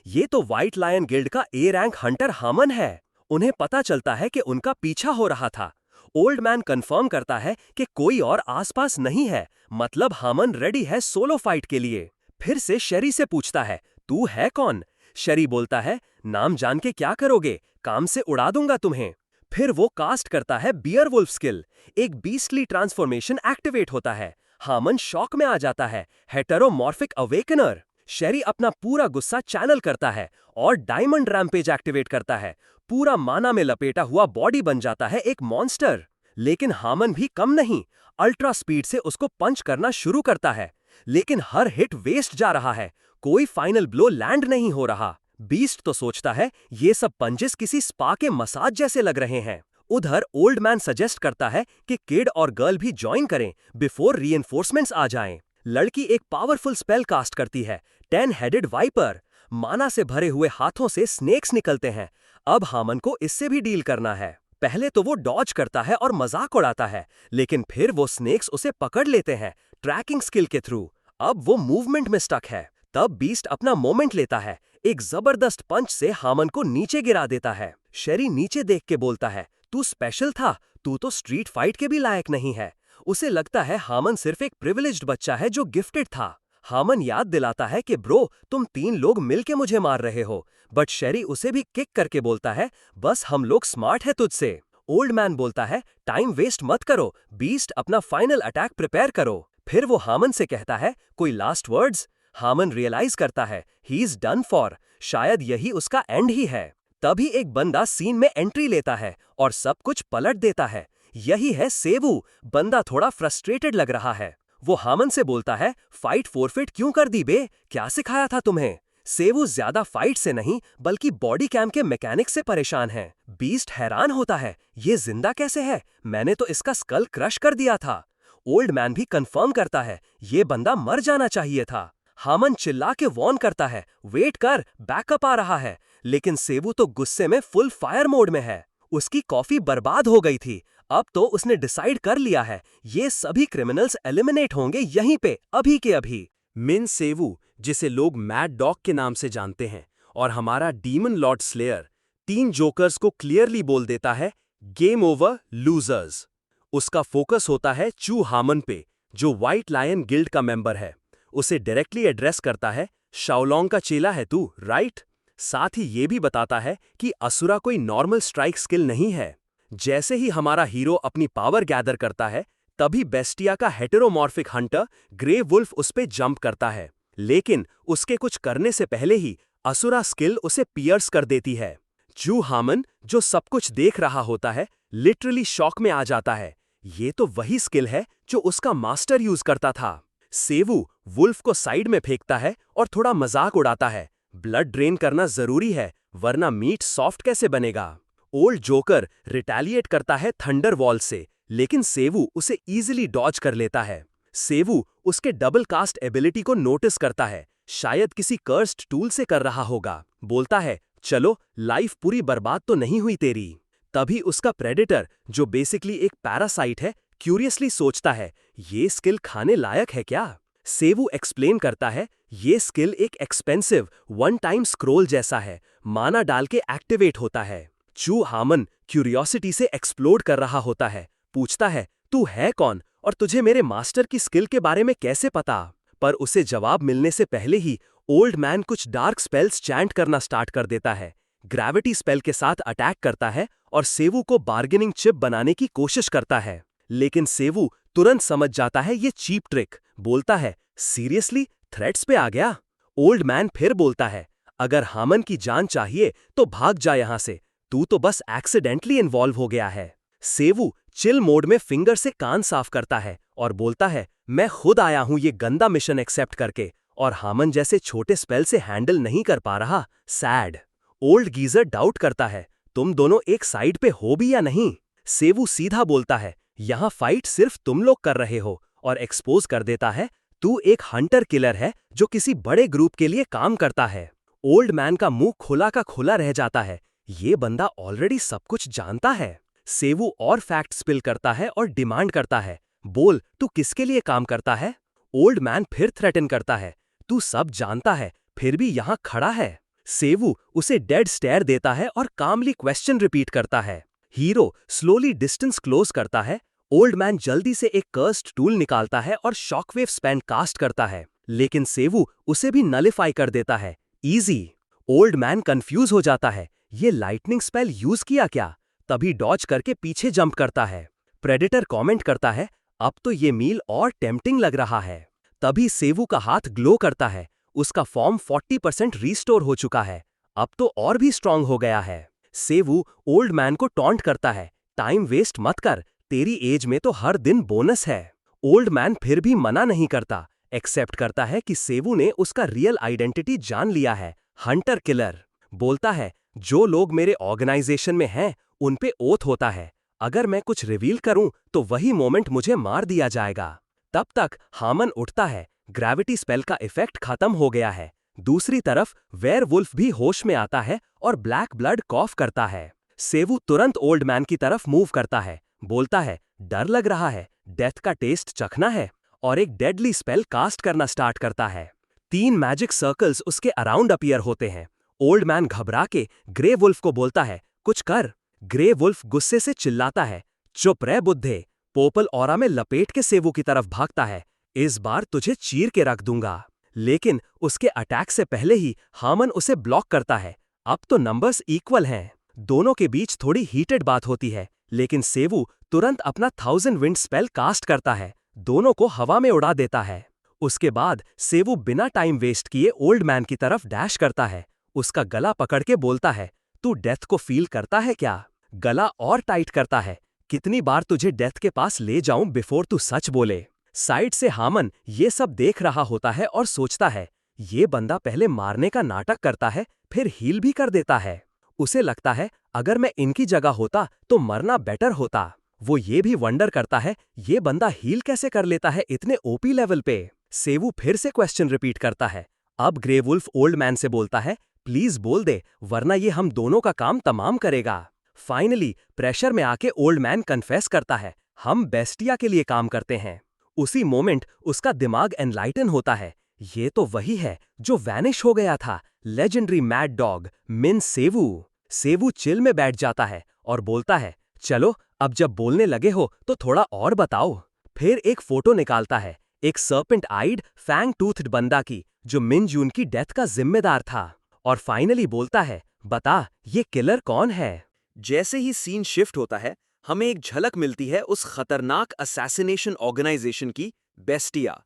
ये तो व्हाइट लायन गिल्ड का ए रैंक हंटर हामन है। उन्हें पता चलता है कि उनका पीछा हो रहा था। ओल्ड मैन कंफर्म करता है कि कोई और आसपास नहीं है, मतलब हामन रेडी है सोलो फाइट के लिए। फिर से शेरी से पूछता है, तू है कौन? शेरी बोलता है, नाम जान के क्या करोगे, काम से उड़ा दूंगा तुम्हें। फिर वो कास्ट करता है बियर वुल्फ स्किल। एक बीस्टली ट्रांसफॉर्मेशन एक्टिवेट होता है। हामन शॉक में आ जाता है, हेटेरोमॉर्फिक अवेकनर। शेरी अपना पूरा गुस्सा चैनल करता है और डायमंड रैम्पेज एक्टिवेट करता है। पूरा माना में लपेटा हुआ बॉडी बन जाता है एक मॉन्स्टर। लेकिन हामन भी कम नहीं, अल्ट्रा स्पीड से उसको पंच करना शुरू करता है। लेकिन हर हिट वेस्ट जा रहा है, कोई फाइनल ब्लो लैंड नहीं हो रहा। बीस्ट तो सोचता है ये सब पंजेस किसी स्पा के मसाज जैसे लग रहे हैं। उधर ओल्ड मैन सजेस्ट करता है कि किड और गर्ल भी ज्वाइन करें बिफोर रीइंफोर्समेंट्स आ जाएं। लड़की एक पावरफुल स्पेल कास्ट करती है, 10 हेडेड वाइपर। माना से भरे हुए हाथों से स्नेक्स निकलते हैं। अब हामन को इससे भी डील करना है। पहले तो वो डॉज करता है और मजाक उड़ाता है, लेकिन फिर वो स्नेक्स उसे पकड़ लेते हैं ट्रैकिंग स्किल के थ्रू। अब वो मूवमेंट में स्टक है। तब बीस्ट अपना मोमेंट लेता है, एक जबरदस्त पंच से हामन को नीचे गिरा देता है। शेरी नीचे देख के बोलता है, तू स्पेशल था, तू तो स्ट्रीट फाइट के भी लायक नहीं है। उसे लगता है हामन सिर्फ एक प्रिविलेज्ड बच्चा है जो गिफ्टेड था। हामन याद दिलाता है कि ब्रो, तुम 3 लोग मिलके मुझे मार रहे हो, बट शेरी उसे भी किक करके बोलता है, बस हम लोग स्मार्ट है तुझसे। ओल्ड मैन बोलता है, टाइम वेस्ट मत करो, बीस्ट अपना फाइनल अटैक प्रिपेयर करो। फिर वो हामन से कहता है, कोई लास्ट वर्ड्स? हामन रियलाइज करता है, ही इज डन फॉर, शायद यही उसका एंड ही है। तभी एक बंदा सीन में एंट्री लेता है और सब कुछ पलट देता है। यही है सेवू। बंदा थोड़ा फ्रस्ट्रेटेड लग रहा है। वो हामन से बोलता है, फाइट फोरफिट क्यों कर दी बे, क्या सिखाया था तुम्हें? सेवू ज्यादा फाइट से नहीं बल्कि बॉडी कैम के मैकेनिक से परेशान है। बीस्ट हैरान होता है, ये जिंदा कैसे है, मैंने तो इसका स्कल क्रश कर दिया था। ओल्ड मैन भी कंफर्म करता है, ये बंदा मर जाना चाहिए था। हामन चिल्ला के वॉर्न करता है, वेट कर, बैकअप आ रहा है। लेकिन सेवू तो गुस्से में फुल फायर मोड में है। उसकी कॉफी बर्बाद हो गई थी। अब तो उसने डिसाइड कर लिया है, ये सभी क्रिमिनल्स एलिमिनेट होंगे यहीं पे, अभी के अभी। मिन सेवू, जिसे लोग मैड डॉग के नाम से जानते हैं, और हमारा डीमन लॉर्ड स्लेयर 3 जोकर्स को क्लियरली बोल देता है, गेम ओवर लूजर्स। उसका फोकस होता है चू हामन पे, जो व्हाइट लायन गिल्ड का मेंबर है। उसे डायरेक्टली एड्रेस करता है, शाओलोंग का चेला है तू, राइट? साथ ही ये भी बताता है कि असुरा कोई नॉर्मल स्ट्राइक स्किल नहीं है। जैसे ही हमारा हीरो अपनी पावर गैदर करता है, तभी बेस्टिया का हेटेरोमॉर्फिक हंटर ग्रे वुल्फ उस पे जंप करता है, लेकिन उसके कुछ करने से पहले ही असुरा स्किल उसे पियर्स कर देती है। चू हामन, जो सब कुछ देख रहा होता है, लिटरली शॉक में आ जाता है। ये तो वही स्किल है जो उसका मास्टर यूज करता था। सेवू वुल्फ को साइड में फेंकता है और थोड़ा मजाक उड़ाता है, ब्लड ड्रेन करना जरूरी है, वरना मीट सॉफ्ट कैसे बनेगा। ओल्ड जोकर रिटेलिएट करता है थंडर वॉल से, लेकिन सेवू उसे इजीली डॉज कर लेता है। सेवू उसके डबल कास्ट एबिलिटी को नोटिस करता है, शायद किसी कर्स्ड टूल से कर रहा होगा। बोलता है, चलो, लाइफ पूरी बर्बाद तो नहीं हुई तेरी। तभी उसका प्रेडेटर, जो बेसिकली एक पैरासाइट है, क्यूरियसली सोचता है, ये स्किल खाने लायक है क्या? सेवू एक्सप्लेन करता है, ये स्किल एक एक्सपेंसिव 1 टाइम स्क्रोल जैसा है, माना डाल के एक्टिवेट होता है। चू हामन क्यूरियोसिटी से एक्सप्लोड कर रहा होता है, पूछता है, तू है कौन और तुझे मेरे मास्टर की स्किल के बारे में कैसे पता? पर उसे जवाब मिलने से पहले ही ओल्ड मैन कुछ डार्क स्पेल्स चैंट करना स्टार्ट कर देता है। ग्रेविटी स्पेल के साथ अटैक करता है और सेवू को बार्गेनिंग चिप बनाने की कोशिश करता है, लेकिन सेवू तुरंत समझ जाता है ये चीप ट्रिक। बोलता है, सीरियसली थ्रेट्स पे आ गया? ओल्ड मैन फिर बोलता है, अगर हामन की जान चाहिए तो भाग जा यहां से, तू तो बस एक्सीडेंटली इन्वॉल्व हो गया है। सेवू चिल मोड में फिंगर से कान साफ करता है और बोलता है, मैं खुद आया हूं ये गंदा मिशन एक्सेप्ट करके, और हामन जैसे छोटे स्पेल से हैंडल नहीं कर पा रहा, सैड। ओल्ड गीजर डाउट करता है, तुम दोनों एक साइड पे हो भी या नहीं? सेवू सीधा बोलता है, यहां फाइट सिर्फ तुम लोग कर रहे हो, और एक्सपोज कर देता है, तू एक हंटर किलर है जो किसी बड़े ग्रुप के लिए काम करता है। ओल्ड मैन का मुंह खुला का खुला रह जाता है। ये बंदा ऑलरेडी सब कुछ जानता है। सेवू और फैक्ट स्पिल करता है और डिमांड करता है, बोल तू किसके लिए काम करता है? ओल्ड मैन फिर थ्रेटन करता है, तू सब जानता है फिर भी यहां खड़ा है। सेवू उसे डेड स्टेयर देता है और कामली क्वेश्चन रिपीट करता है। हीरो स्लोली डिस्टेंस क्लोज करता है। ओल्ड मैन जल्दी से एक कर्स्ड टूल निकालता है और शॉकवेव स्पेल कास्ट करता है, लेकिन सेवू उसे भी नलिफाई कर देता है। इजी। ओल्ड मैन कंफ्यूज हो जाता है, ये लाइटनिंग स्पेल यूज किया क्या? तभी डॉज करके पीछे जंप करता है। प्रेडेटर कमेंट करता है, अब तो ये मील और टेम्पटिंग लग रहा है। तभी सेवू का हाथ ग्लो करता है, उसका फॉर्म 40% रीस्टोर हो चुका है, अब तो और भी स्ट्रांग हो गया है। सेवू ओल्ड मैन को टॉन्ट करता है, टाइम वेस्ट मत कर, तेरी एज में तो हर दिन बोनस है। ओल्ड मैन फिर भी मना नहीं करता, एक्सेप्ट करता है कि सेवू ने उसका रियल आइडेंटिटी जान लिया है, हंटर किलर। बोलता है, जो लोग मेरे ऑर्गेनाइजेशन में हैं उन पे ओथ होता है, अगर मैं कुछ रिवील करूं तो वही मोमेंट मुझे मार दिया जाएगा। तब तक हामन उठता है, ग्रेविटी स्पेल का इफेक्ट खत्म हो गया है। दूसरी तरफ वेयरवुल्फ भी होश में आता है और ब्लैक ब्लड कॉफ करता है। सेवू तुरंत ओल्ड मैन की तरफ मूव करता है, बोलता है, डर लग रहा है, डेथ का टेस्ट चखना है, और एक डेडली स्पेल कास्ट करना स्टार्ट करता है। 3 मैजिक सर्कल्स उसके अराउंड अपीयर होते हैं। ओल्ड मैन घबरा के ग्रे वुल्फ को बोलता है, कुछ कर। ग्रे वुल्फ गुस्से से चिल्लाता है, चुप रह बुद्धे। पोपल ऑरा में लपेट के सेवू की तरफ भागता है, इस बार तुझे चीर के रख दूंगा। लेकिन उसके अटैक से पहले ही हामन उसे ब्लॉक करता है। अब तो नंबर्स इक्वल हैं। दोनों के बीच थोड़ी हीटेड बात होती है, लेकिन सेवू तुरंत अपना 1000 विंड स्पेल कास्ट करता है, दोनों को हवा में उड़ा देता है। उसके बाद सेवू बिना टाइम वेस्ट किए ओल्ड मैन की तरफ डैश करता है, उसका गला पकड़ के बोलता है, तू डेथ को फील करता है क्या? गला और टाइट करता है, कितनी बार तुझे डेथ के पास ले जाऊं बिफोर तू सच बोले। साइड से हामन ये सब देख रहा होता है और सोचता है, ये बंदा पहले मारने का नाटक करता है फिर हील भी कर देता है। उसे लगता है अगर मैं इनकी जगह होता तो मरना बेटर होता। वो ये भी वंडर करता है, ये बंदा हील कैसे कर लेता है इतने ओपी लेवल पे। सेवू फिर से क्वेश्चन रिपीट करता है। अब ग्रे वुल्फ ओल्ड मैन से बोलता है, प्लीज बोल दे, वरना ये हम दोनों का काम तमाम करेगा। फाइनली प्रेशर में आके ओल्ड मैन कन्फेस करता है, हम बेस्टिया के लिए काम करते हैं। उसी मोमेंट उसका दिमाग एनलाइटन होता है, ये तो वही है जो वैनिश हो गया था, लेजेंडरी मैड डॉग मिन सेवू। सेवू चिल में बैठ जाता है और बोलता है, चलो अब जब बोलने लगे हो तो थोड़ा और बताओ। फिर एक फोटो निकालता है, एक सर्पेंट आइड फैंग टूथड बंदा की, जो मिन जून की डेथ का जिम्मेदार था, और फाइनली बोलता है, बता ये किलर कौन है? जैसे ही सीन शिफ्ट होता है, हमें एक झलक मिलती है उस खतरनाक असैसिनेशन ऑर्गेनाइजेशन की, बेस्टिया।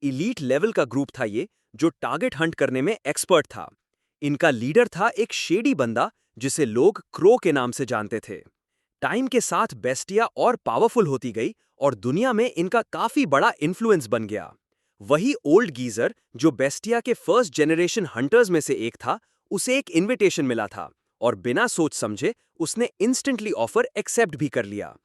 इलीट लेवल का ग्रुप था ये, जो टारगेट हंट करने में एक्सपर्ट था। इनका लीडर था एक शेडी बंदा जिसे लोग क्रो के नाम से जानते थे। टाइम के साथ बेस्टिया और पावरफुल होती गई और दुनिया में इनका काफी बड़ा इन्फ्लुएंस बन गया। वही ओल्ड गीजर जो बेस्टिया के फर्स्ट जनरेशन हंटर्स में से एक था, उसे एक इनविटेशन मिला था और बिना सोच समझे उसने इंस्टेंटली ऑफर एक्सेप्ट भी कर लिया।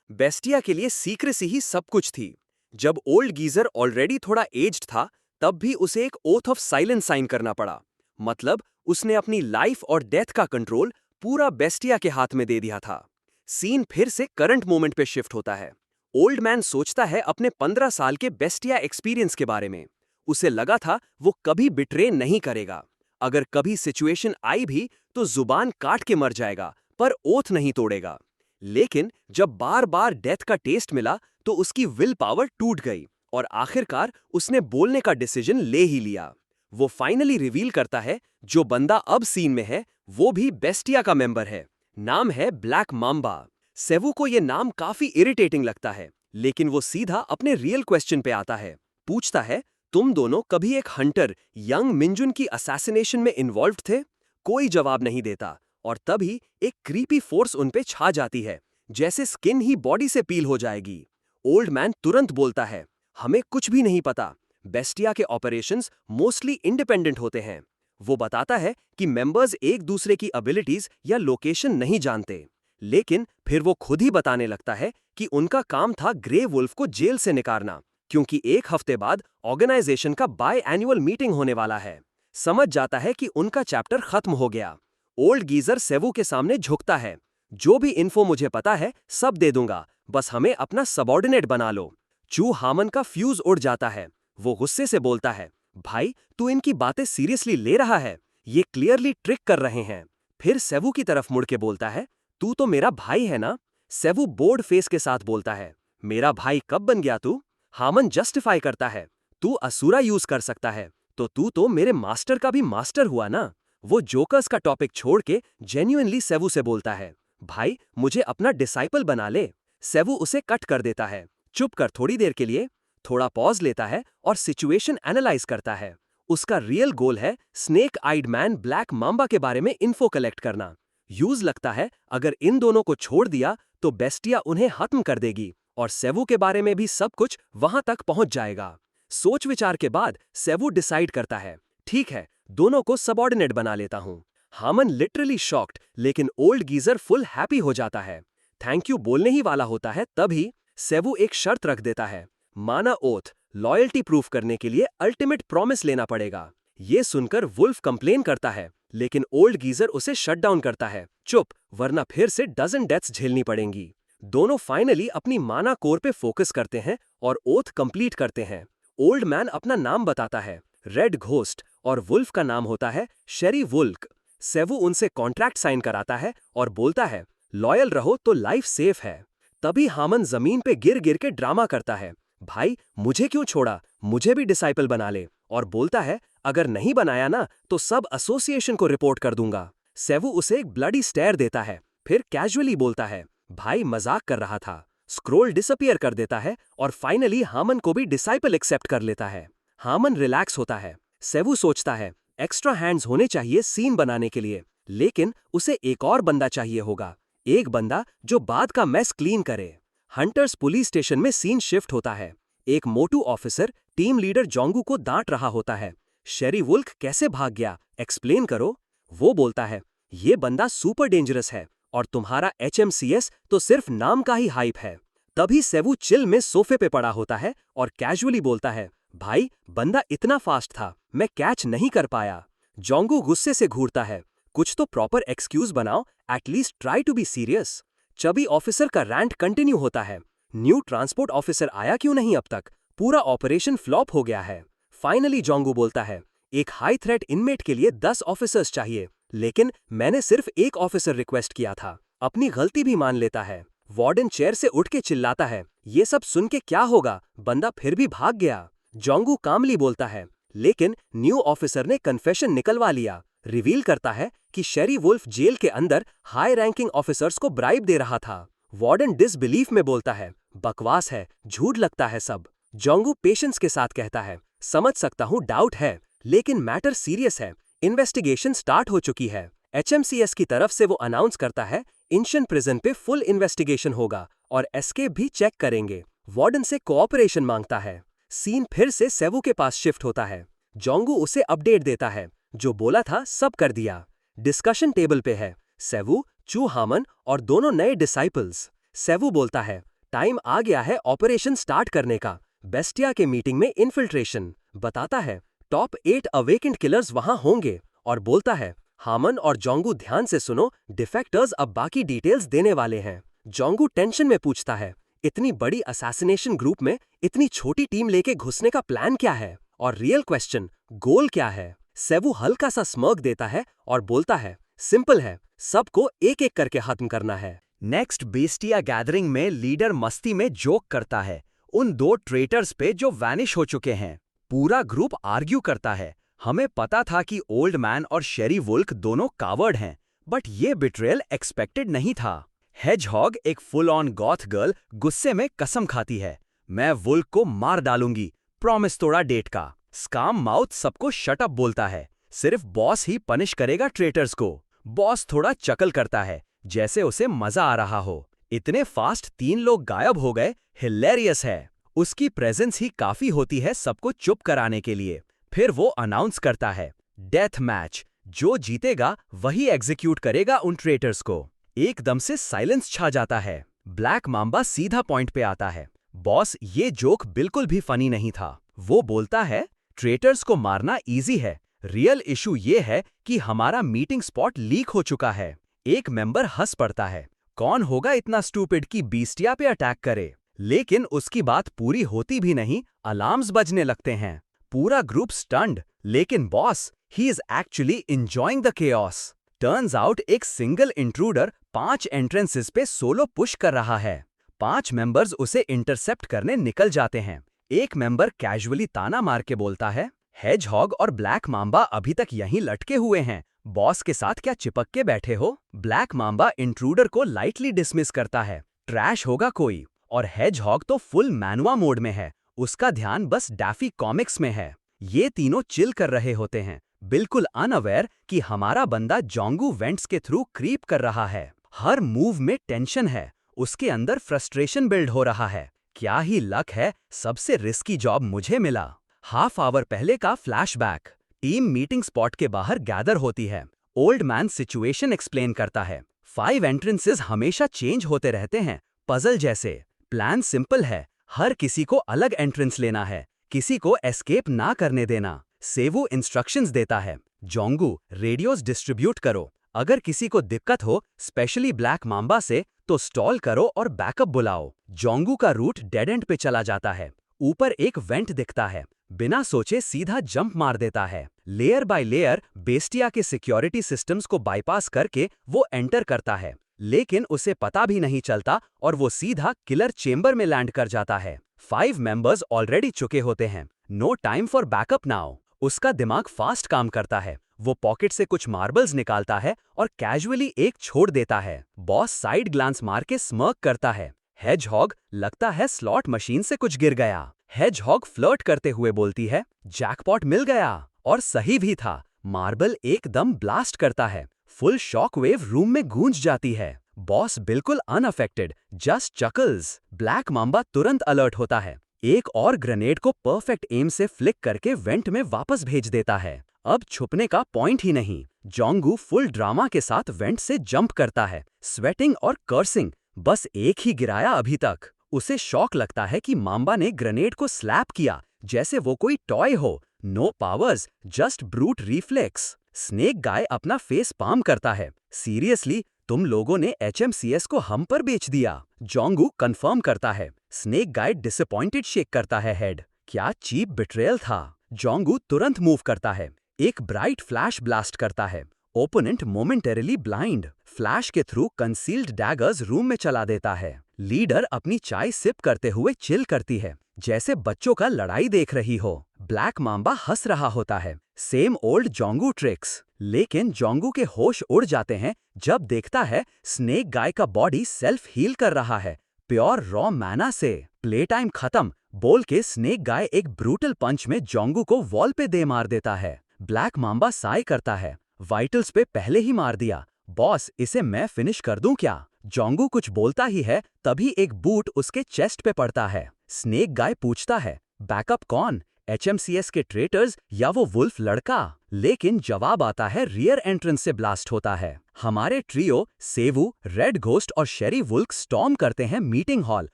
बेस्टिया के लिए सीक्रेसी ही सब कुछ थी। जब ओल्ड गीजर ऑलरेडी थोड़ा एज्ड था, तब भी उसे एक ओथ ऑफ साइलेंस साइन करना पड़ा। मतलब उसने अपनी लाइफ और डेथ का कंट्रोल पूरा बेस्टिया के हाथ में दे दिया था। सीन फिर से करंट मोमेंट पे शिफ्ट होता है। ओल्ड मैन सोचता है अपने 15 साल के बेस्टिया एक्सपीरियंस के बारे में। उसे लगा था वो कभी बिट्रे नहीं करेगा, अगर कभी सिचुएशन आई भी तो जुबान काट के मर जाएगा, पर ओथ नहीं तोड़ेगा। लेकिन जब बार बार डेथ का टेस्ट मिला तो उसकी विल पावर टूट गई और आखिरकार उसने बोलने का डिसीजन ले ही लिया। वो फाइनली रिवील करता है, जो बंदा अब सीन में है वो भी बेस्टिया का मेंबर है। नाम है ब्लैक माम्बा। सेवू को ये नाम काफी इरिटेटिंग लगता है, लेकिन वो सीधा अपने रियल क्वेश्चन पे आता है। पूछता है, तुम दोनों कभी एक हंटर यंग मिंजुन की असैसिनेशन में इन्वॉल्व थे? कोई जवाब नहीं देता, और तभी एक क्रीपी फोर्स उन पे छा जाती है, जैसे स्किन ही बॉडी से पील हो जाएगी। ओल्ड मैन तुरंत बोलता है, हमें कुछ भी नहीं पता, बेस्टिया के ऑपरेशंस मोस्टली इंडिपेंडेंट होते हैं। वो बताता है कि मेंबर्स एक दूसरे की एबिलिटीज या लोकेशन नहीं जानते, लेकिन फिर वो खुद ही बताने लगता है कि उनका काम था ग्रे वुल्फ को जेल से निकालना, क्योंकि एक हफ्ते बाद ऑर्गेनाइजेशन का बाय एनुअल मीटिंग होने वाला है। समझ जाता है कि उनका चैप्टर खत्म हो गया। ओल्ड गीजर सेवू के सामने झुकता है। जो भी इन्फो मुझे पता है सब दे दूंगा, बस हमें अपना सबॉर्डिनेट बना लो। चू हामन का फ्यूज उड़ जाता है। वो गुस्से से बोलता है, भाई तू इनकी बातें सीरियसली ले रहा है? ये क्लियरली ट्रिक कर रहे हैं। फिर सेवू की तरफ मुड़ के बोलता है, तू तो मेरा भाई है ना? सेवू बोर्ड फेस के साथ बोलता है, मेरा भाई कब बन गया तू? हामन जस्टिफाई करता है, तू असुरा यूज कर सकता है तो तू तो मेरे मास्टर का भी मास्टर हुआ ना। वो जोकर्स का टॉपिक छोड़ के जेन्युइनली सेवू से बोलता है, भाई मुझे अपना डिसाइपल बना ले। सेवू उसे कट कर देता है। चुप कर थोड़ी देर के लिए। थोड़ा पॉज लेता है और सिचुएशन एनालाइज करता है। उसका रियल गोल है snake eyed man black mamba के बारे में इन्फो कलेक्ट करना। यूज लगता है अगर इन दोनों को छोड़ दिया तो बेस्टिया उन्हें खत्म कर देगी और सेवू के बारे में भी सब कुछ वहां तक पहुंच जाएगा। सोच विचार के बाद सेवू डिसाइड करता है, ठीक है, दोनों को सबॉर्डिनेट बना लेता हूं। हामन लिटरली शॉक्ड, लेकिन ओल्ड गीजर फुल हैप्पी हो जाता है। थैंक यू बोलने ही वाला होता है तभी सेवू एक शर्त रख देता है, माना ओथ, लॉयल्टी प्रूफ करने के लिए अल्टीमेट प्रॉमिस लेना पड़ेगा। ये सुनकर वुल्फ कंप्लेन करता है, लेकिन ओल्ड गीजर उसे शट डाउन करता है, चुप, वरना फिर से डजन डेथ्स झेलनी पड़ेंगी। दोनों फाइनली अपनी माना कोर पे फोकस करते हैं और ओथ कंप्लीट करते हैं। ओल्ड मैन अपना नाम बताता है, रेड घोस्ट, और वुल्फ का नाम होता है शेरी वुल्क। सेवू उनसे कॉन्ट्रैक्ट साइन कराता है और बोलता है, लॉयल रहो तो लाइफ सेफ है। तभी हामन जमीन पे गिर गिर के ड्रामा करता है, भाई मुझे क्यों छोड़ा, मुझे भी डिसाइपल बना ले, और बोलता है अगर नहीं बनाया ना तो सब एसोसिएशन को रिपोर्ट कर दूंगा। सेवू उसे एक ब्लडी स्टेयर देता है, फिर कैजुअली बोलता है, भाई मजाक कर रहा था। स्क्रोल डिसअपियर कर देता है और फाइनली हामन को भी डिसाइपल एक्सेप्ट कर लेता है। हामन रिलैक्स होता है। सेवू सोचता है एक्स्ट्रा हैंड्स होने चाहिए सीन बनाने के लिए, लेकिन उसे एक और बंदा चाहिए होगा, एक बंदा जो बाद का मेस क्लीन करे। हंटर्स पुलिस स्टेशन में सीन शिफ्ट होता है। एक मोटू ऑफिसर टीम लीडर जोंगू को डांट रहा होता है, शेरी वुल्क कैसे भाग गया, एक्सप्लेन करो। वो बोलता है, ये बंदा सुपर डेंजरस है और तुम्हारा HMCS तो सिर्फ नाम का ही हाइप है। तभी सेवू चिल में सोफे पे पड़ा होता है और कैजुअली बोलता है, भाई बंदा इतना फास्ट था, मैं कैच नहीं कर पाया। जोंगू गुस्से से घूरता है, कुछ तो प्रॉपर एक्सक्यूज बनाओ, at least try to be serious. Chubby officer का रैंट कंटिन्यू होता है, न्यू ट्रांसपोर्ट ऑफिसर आया क्यों नहीं अब तक, पूरा ऑपरेशन फ्लॉप हो गया है। फाइनली जोंगू बोलता है, एक हाई थ्रेट इनमेट के लिए 10 ऑफिसर्स चाहिए, लेकिन मैंने सिर्फ एक ऑफिसर रिक्वेस्ट किया था। अपनी गलती भी मान लेता है। वार्डन चेयर से उठ के चिल्लाता है, ये सब सुन के क्या होगा, बंदा फिर भी भाग गया। जोंगू कामली बोलता है, लेकिन न्यू ऑफिसर ने कन्फेशन निकलवा लिया। रिवील करता है कि शेरी वुल्फ जेल के अंदर हाई रैंकिंग ऑफिसर्स को ब्राइब दे रहा था। वार्डन डिसबिलीफ में बोलता है, बकवास है, झूठ लगता है सब। जोंगू पेशेंस के साथ कहता है, समझ सकता हूँ डाउट है, लेकिन मैटर सीरियस है, इन्वेस्टिगेशन स्टार्ट हो चुकी है। HMCS की तरफ से वो अनाउंस करता है, इंशन प्रिजन पे फुल इन्वेस्टिगेशन होगा और एस्केप भी चेक करेंगे। वार्डन से कोऑपरेशन मांगता है। सीन फिर से सेवू के पास शिफ्ट होता है। जोंगू उसे अपडेट देता है, जो बोला था सब कर दिया। डिस्कशन टेबल पे है सेवू, चू हामन और दोनों नए डिसाइपल्स। सेवू बोलता है, टाइम आ गया है ऑपरेशन स्टार्ट करने का। बेस्टिया के मीटिंग में इन्फिल्ट्रेशन बताता है, टॉप 8 अवेकेंड किलर्स वहां होंगे, और बोलता है, हामन और जोंगू ध्यान से सुनो, डिफेक्टर्स अब बाकी डिटेल्स देने वाले हैं। जोंगू टेंशन में पूछता है, इतनी बड़ी असैसिनेशन ग्रुप में इतनी छोटी टीम लेके घुसने का प्लान क्या है, और रियल क्वेश्चन, गोल क्या है? सेवू हल्का सा स्मर्क देता है और बोलता है, सिंपल है, सबको एक एक करके खत्म करना है। नेक्स्ट बेस्टिया गैदरिंग में लीडर मस्ती में जोक करता है उन 2 ट्रेटर्स पे जो वैनिश हो चुके हैं। पूरा ग्रुप आर्ग्यू करता है, हमें पता था कि ओल्ड मैन और शेरी वुल्क दोनों कावर्ड हैं, बट ये बिट्रेयल एक्सपेक्टेड नहीं था। हेजहॉग, एक फुल ऑन गॉथ गर्ल, गुस्से में कसम खाती है, मैं वुल्क को मार डालूंगी, प्रॉमिस तोड़ा डेट का। स्काम माउथ सबको शट अप बोलता है, सिर्फ बॉस ही पनिश करेगा ट्रेटर्स को। बॉस थोड़ा चकल करता है, जैसे उसे मजा आ रहा हो। इतने फास्ट 3 लोग गायब हो गए, हिलेरियस है। उसकी प्रेजेंस ही काफी होती है सबको चुप कराने के लिए। फिर वो अनाउंस करता है, डेथ मैच, जो जीतेगा वही एग्जीक्यूट करेगा उन ट्रेटर्स को। एकदम से साइलेंस छा जाता है। ब्लैक मांबा सीधा पॉइंट पे आता है, बॉस ये जोक बिल्कुल भी फनी नहीं था। वो बोलता है, ट्रेटर्स को मारना इजी है, रियल इशू ये है कि हमारा मीटिंग स्पॉट लीक हो चुका है। एक मेंबर हंस पड़ता है, कौन होगा इतना स्टूपिड कि बीस्टिया पे अटैक करे। लेकिन उसकी बात पूरी होती भी नहीं, अलार्म्स बजने लगते हैं। पूरा ग्रुप स्टन्ड, लेकिन boss, he is actually enjoying the chaos. Turns out एक सिंगल इंट्रूडर 5 एंट्रेंसेस पे सोलो पुश कर रहा है। 5 मेंबर्स उसे इंटरसेप्ट करने निकल जाते हैं। एक मेंबर कैजुअली ताना मार के बोलता है, हेजहॉग और ब्लैक मांबा अभी तक यहीं लटके हुए हैं, बॉस के साथ क्या चिपक के बैठे हो। ब्लैक मांबा इंट्रूडर को लाइटली डिसमिस करता है, ट्रैश होगा कोई। और हेजहॉग तो फुल मैनुआ मोड में है, उसका ध्यान बस डैफी कॉमिक्स में है। ये तीनों चिल कर रहे होते हैं, बिल्कुल अनअवेयर कि हमारा बंदा जोंगू वेंट्स के थ्रू क्रीप कर रहा है। हर मूव में टेंशन है, उसके अंदर फ्रस्ट्रेशन बिल्ड हो रहा है। क्या ही लक है, सबसे रिस्की जॉब मुझे मिला। हाफ आवर पहले का फ्लैशबैक। टीम मीटिंग स्पॉट के बाहर गैदर होती है। ओल्ड मैन सिचुएशन एक्सप्लेन करता है। 5 एंट्रेंसेस हमेशा चेंज होते रहते हैं, पजल जैसे। प्लान सिंपल है, हर किसी को अलग एंट्रेंस लेना है, किसी को एस्केप ना करने देना। सेवू इंस्ट्रक्शंस देता है, जोंगू रेडियोस डिस्ट्रीब्यूट करो, अगर किसी को दिक्कत हो, स्पेशली ब्लैक मांबा से, तो स्टॉल करो और बैकअप बुलाओ। जोंगू का रूट डेड एंड पे चला जाता है। ऊपर एक वेंट दिखता है, बिना सोचे सीधा जंप मार देता है। लेयर बाय लेयर बेस्टिया के सिक्योरिटी सिस्टम्स को बाईपास करके वो एंटर करता है, लेकिन उसे पता भी नहीं चलता और वो सीधा किलर चेंबर में लैंड कर जाता है। 5 मेंबर्स ऑलरेडी चुके होते हैं, no time for backup now. उसका दिमाग फास्ट काम करता है, वो पॉकेट से कुछ मार्बल्स निकालता है और कैजुअली एक छोड़ देता है। बॉस साइड ग्लांस मार के स्मर्क करता है। हेजहॉग, लगता है स्लॉट मशीन से कुछ गिर गया। हेजहॉग फ्लर्ट करते हुए बोलती है, जैकपॉट मिल गया। और सही भी था, मार्बल एकदम ब्लास्ट करता है। फुल शॉक वेव रूम में गूंज जाती है। बॉस बिल्कुल unaffected, just chuckles. Black Mamba तुरंत अलर्ट होता है, एक और ग्रेनेड को परफेक्ट एम से फ्लिक करके वेंट में वापस भेज देता है। अब छुपने का पॉइंट ही नहीं। जोंगू फुल ड्रामा के साथ वेंट से जंप करता है, स्वेटिंग और कर्सिंग, बस एक ही गिराया अभी तक। उसे शॉक लगता है कि मांबा ने ग्रेनेड को स्लैप किया, जैसे वो कोई टॉय हो। No powers, just brute reflex. Snake guy अपना फेस पाम करता है, सीरियसली, तुम लोगों ने HMCS को हम पर बेच दिया। जोंगू कंफर्म करता है। स्नेक गाय डिसअपॉइंटेड शेक करता है हेड। क्या चीप बिट्रेयल था। जोंगू तुरंत मूव करता है, एक ब्राइट फ्लैश ब्लास्ट करता है। ओपोनेंट मोमेंटरीली ब्लाइंड, फ्लैश के थ्रू कंसील्ड डैगर्स रूम में चला देता है। लीडर अपनी चाय सिप करते हुए चिल करती है, जैसे बच्चों का लड़ाई देख रही हो। ब्लैक मांबा हंस रहा होता है, सेम ओल्ड जोंगू ट्रिक्स। लेकिन जोंगू के होश उड़ जाते हैं जब देखता है स्नेक गाय का बॉडी सेल्फ हील कर रहा है, प्योर रॉ मैना से। प्ले टाइम खत्म बोल के स्नेक गाय एक ब्रूटल पंच में जोंगू को वॉल पे दे मार देता है। ब्लैक मांबा साई करता है, वाइटल्स पे पहले ही मार दिया, बॉस इसे मैं फिनिश कर दूं क्या। जोंगू कुछ बोलता ही है, तभी एक बूट उसके चेस्ट पे पड़ता है। स्नेक गाय पूछता है, बैकअप कौन, HMCS के ट्रेटर्स या वो वुल्फ लड़का। लेकिन जवाब आता है रियर एंट्रेंस से ब्लास्ट होता है। हमारे ट्रियो सेवू, रेड घोस्ट और शेरी वुल्फ स्टॉर्म करते हैं मीटिंग हॉल।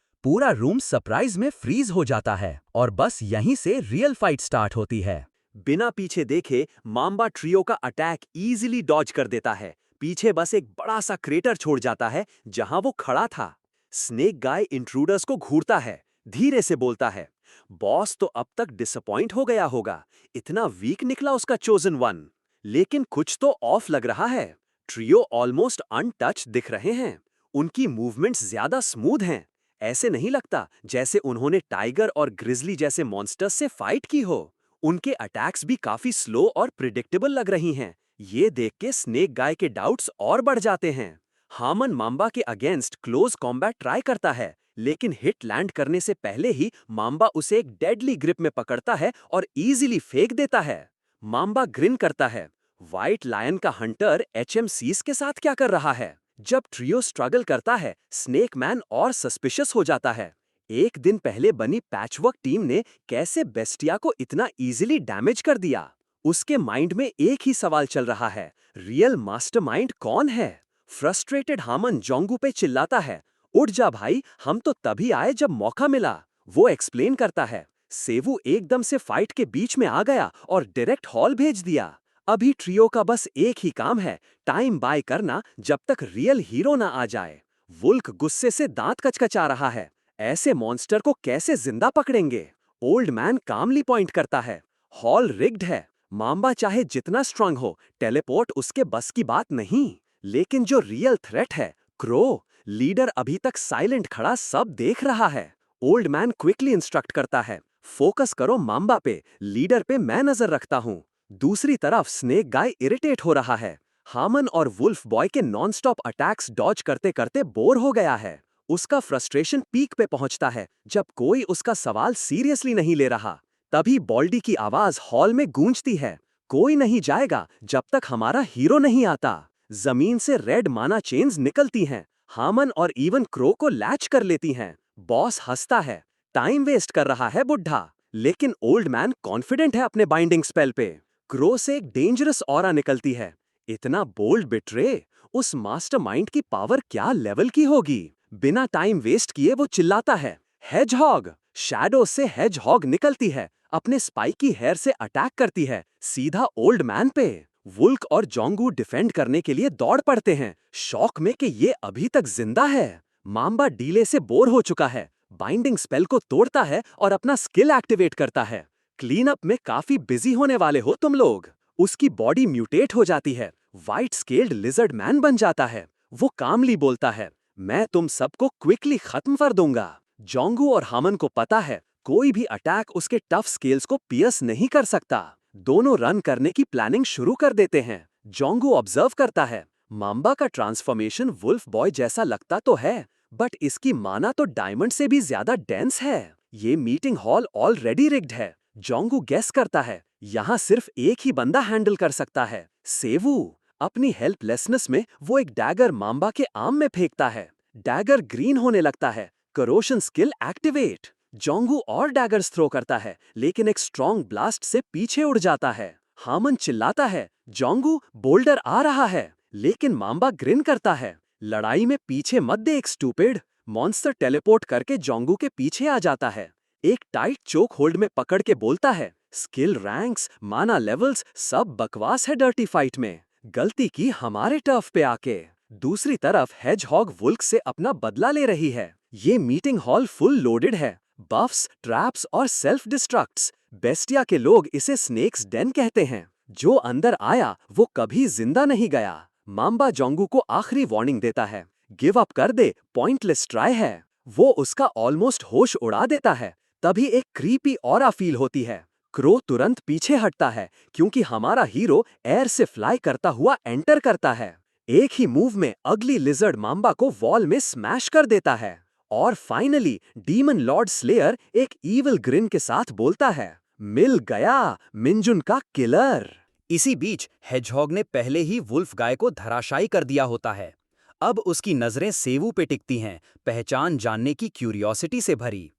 पूरा रूम सरप्राइज में फ्रीज हो जाता है और बस यहीं से रियल फाइट स्टार्ट होती है। बिना पीछे देखे मांबा ट्रियो का अटैक इजीली डॉज कर देता है। पीछे बस एक बड़ा सा क्रेटर छोड़ जाता है जहां वो खड़ा था। स्नेक गाय इंट्रूडर्स को घूरता है, धीरे से बोलता है, बॉस तो अब तक डिसअपॉइंट हो गया होगा, इतना वीक निकला उसका चोजन वन। लेकिन कुछ तो ऑफ लग रहा है। ट्रियो ऑलमोस्ट अनटच्ड दिख रहे हैं, उनकी मूवमेंट्स ज्यादा स्मूथ हैं। ऐसे नहीं लगता जैसे उन्होंने टाइगर और ग्रिजली जैसे मॉन्स्टर्स से फाइट की हो। उनके अटैक्स भी काफी स्लो और प्रिडिक्टेबल लग रही हैं। ये देख के स्नेक गाय के डाउट्स और बढ़ जाते हैं। हामन मांबा के अगेंस्ट क्लोज कॉम्बैट ट्राई करता है, लेकिन हिट लैंड करने से पहले ही मांबा उसे एक डेडली ग्रिप में पकड़ता है और इजीली फेंक देता है। मांबा ग्रिन करता है, व्हाइट लायन का हंटर HMCs के साथ क्या कर रहा है। जब ट्रियो स्ट्रगल करता है, स्नेक मैन और सस्पिशियस हो जाता है। एक दिन पहले बनी पैचवर्क टीम ने कैसे बेस्टिया को इतना इजीली डैमेज कर दिया। उसके माइंड में एक ही सवाल चल रहा है, रियल मास्टरमाइंड कौन है। फ्रस्ट्रेटेड हामन जोंगू पे चिल्लाता है, उठ जा भाई, हम तो तभी आए जब मौका मिला। वो एक्सप्लेन करता है, सेवू एकदम से फाइट के बीच में आ गया और डायरेक्ट हॉल भेज दिया। अभी ट्रियो का बस एक ही काम है, टाइम बाय करना जब तक रियल हीरो ना आ जाए। वुल्क गुस्से से दांत कचकचा रहा है। ऐसे मॉन्स्टर को कैसे जिंदा पकड़ेंगे? ओल्ड मैन कामली पॉइंट करता है, हॉल रिग्ड है। माम्बा चाहे जितना स्ट्रांग हो, टेलीपोर्ट उसके बस की बात नहीं। लेकिन जो रियल थ्रेट है, क्रो, लीडर अभी तक साइलेंट खड़ा सब देख रहा है। ओल्ड मैन क्विकली इंस्ट्रक्ट करता है, फोकस करो माम्बा पे, लीडर पे मैं नजर रखता हूँ। दूसरी तरफ स्नेक गाय इरिटेट हो रहा है। हामन और वुल्फ बॉय के नॉनस्टॉप अटैक्स डॉज करते करते बोर हो गया है। उसका फ्रस्ट्रेशन पीक पे पहुंचता है जब कोई उसका सवाल सीरियसली नहीं ले रहा। तभी बॉल्डी की आवाज हॉल में गूंजती है, कोई नहीं जाएगा जब तक हमारा हीरो नहीं आता। जमीन से रेड माना चेन्स निकलती हैं। हामन और इवन क्रो को लैच कर लेती हैं। बॉस हंसता है, टाइम वेस्ट कर रहा है बुढ़ा। लेकिन ओल्ड मैन कॉन्फिडेंट है अपने बाइंडिंग स्पेल पे। क्रो से एक डेंजरस ऑरा निकलती है। इतना बोल्ड बिट्रे, उस मास्टरमाइंड की पावर क्या लेवल की होगी? बिना टाइम वेस्ट किए वो चिल्लाता है, हेजहॉग! शैडो से हेजहॉग निकलती है, अपने स्पाइकी हेयर से अटैक करती है, सीधा ओल्ड मैन पे। वुल्क और जोंगू डिफेंड करने के लिए दौड़ पड़ते हैं, शॉक में कि ये अभी तक जिंदा है। माम्बा डीले से बोर हो चुका है, बाइंडिंग स्पेल को तोड़ता है और अपना स्किल एक्टिवेट करता है। क्लीन अप में काफी बिजी होने वाले हो तुम लोग। उसकी बॉडी म्यूटेट हो जाती है, वाइट स्केल्ड लिजर्ड मैन बन जाता है। वो कामली बोलता है, मैं तुम सबको क्विकली खत्म कर दूंगा। जोंगू और हामन को पता है, कोई भी अटैक उसके टफ स्केल्स को पियर्स नहीं कर सकता। दोनों रन करने की प्लानिंग शुरू कर देते हैं। जोंगू ऑब्जर्व करता है, माम्बा का ट्रांसफॉर्मेशन वुल्फ बॉय जैसा लगता तो है, बट इसकी माना तो डायमंड से भी ज्यादा डेंस है। ये मीटिंग हॉल ऑलरेडी रिग्ड है। जोंगू गेस करता है, यहाँ सिर्फ एक ही बंदा हैंडल कर सकता है, सेवू। अपनी हेल्पलेसनेस में वो एक डैगर माम्बा के आर्म में फेंकता है। डैगर ग्रीन होने लगता है, करोशन स्किल एक्टिवेट। जोंगू और डैगर्स थ्रो करता है, लेकिन एक स्ट्रॉन्ग ब्लास्ट से पीछे उड़ जाता है। हामन चिल्लाता है, जोंगू बोल्डर आ रहा है, लेकिन माम्बा ग्रिन करता है, लड़ाई में पीछे मत देख स्टूपिड। मॉन्स्टर टेलीपोर्ट करके जोंगू के पीछे आ जाता है। एक टाइट चोक होल्ड में पकड़ के बोलता है, स्किल रैंक्स, माना लेवल्स सब बकवास है डर्टी फाइट में। गलती की हमारे टर्फ पे आके। दूसरी तरफ हेजहॉग वुल्क से अपना बदला ले रही है। ये मीटिंग हॉल फुल लोडेड है, बफ्स, ट्रैप्स और सेल्फ डिस्ट्रक्ट्स। बेस्टिया के लोग इसे स्नेक्स डेन कहते हैं। जो अंदर आया वो कभी जिंदा नहीं गया। माम्बा जोंगू को आखिरी वार्निंग देता है, गिव अप कर दे, पॉइंटलेस ट्राई है। वो उसका ऑलमोस्ट होश उड़ा देता है। तभी एक क्रीपी ऑरा फील होती है। क्रो तुरंत पीछे हटता है, क्योंकि हमारा हीरो एयर से फ्लाई करता हुआ एंटर करता है। एक ही मूव में अगली लिजर्ड माम्बा को वॉल में स्मैश कर देता है। और फाइनली डीमन लॉर्ड स्लेयर एक ईविल ग्रिन के साथ बोलता है, मिल गया मिंजुन का किलर। इसी बीच हेजहॉग ने पहले ही वुल्फ गाय को धराशायी कर दिया होता है। अब उसकी नजरें सेवू पे टिकती हैं, पहचान जानने की क्यूरियोसिटी से भरी।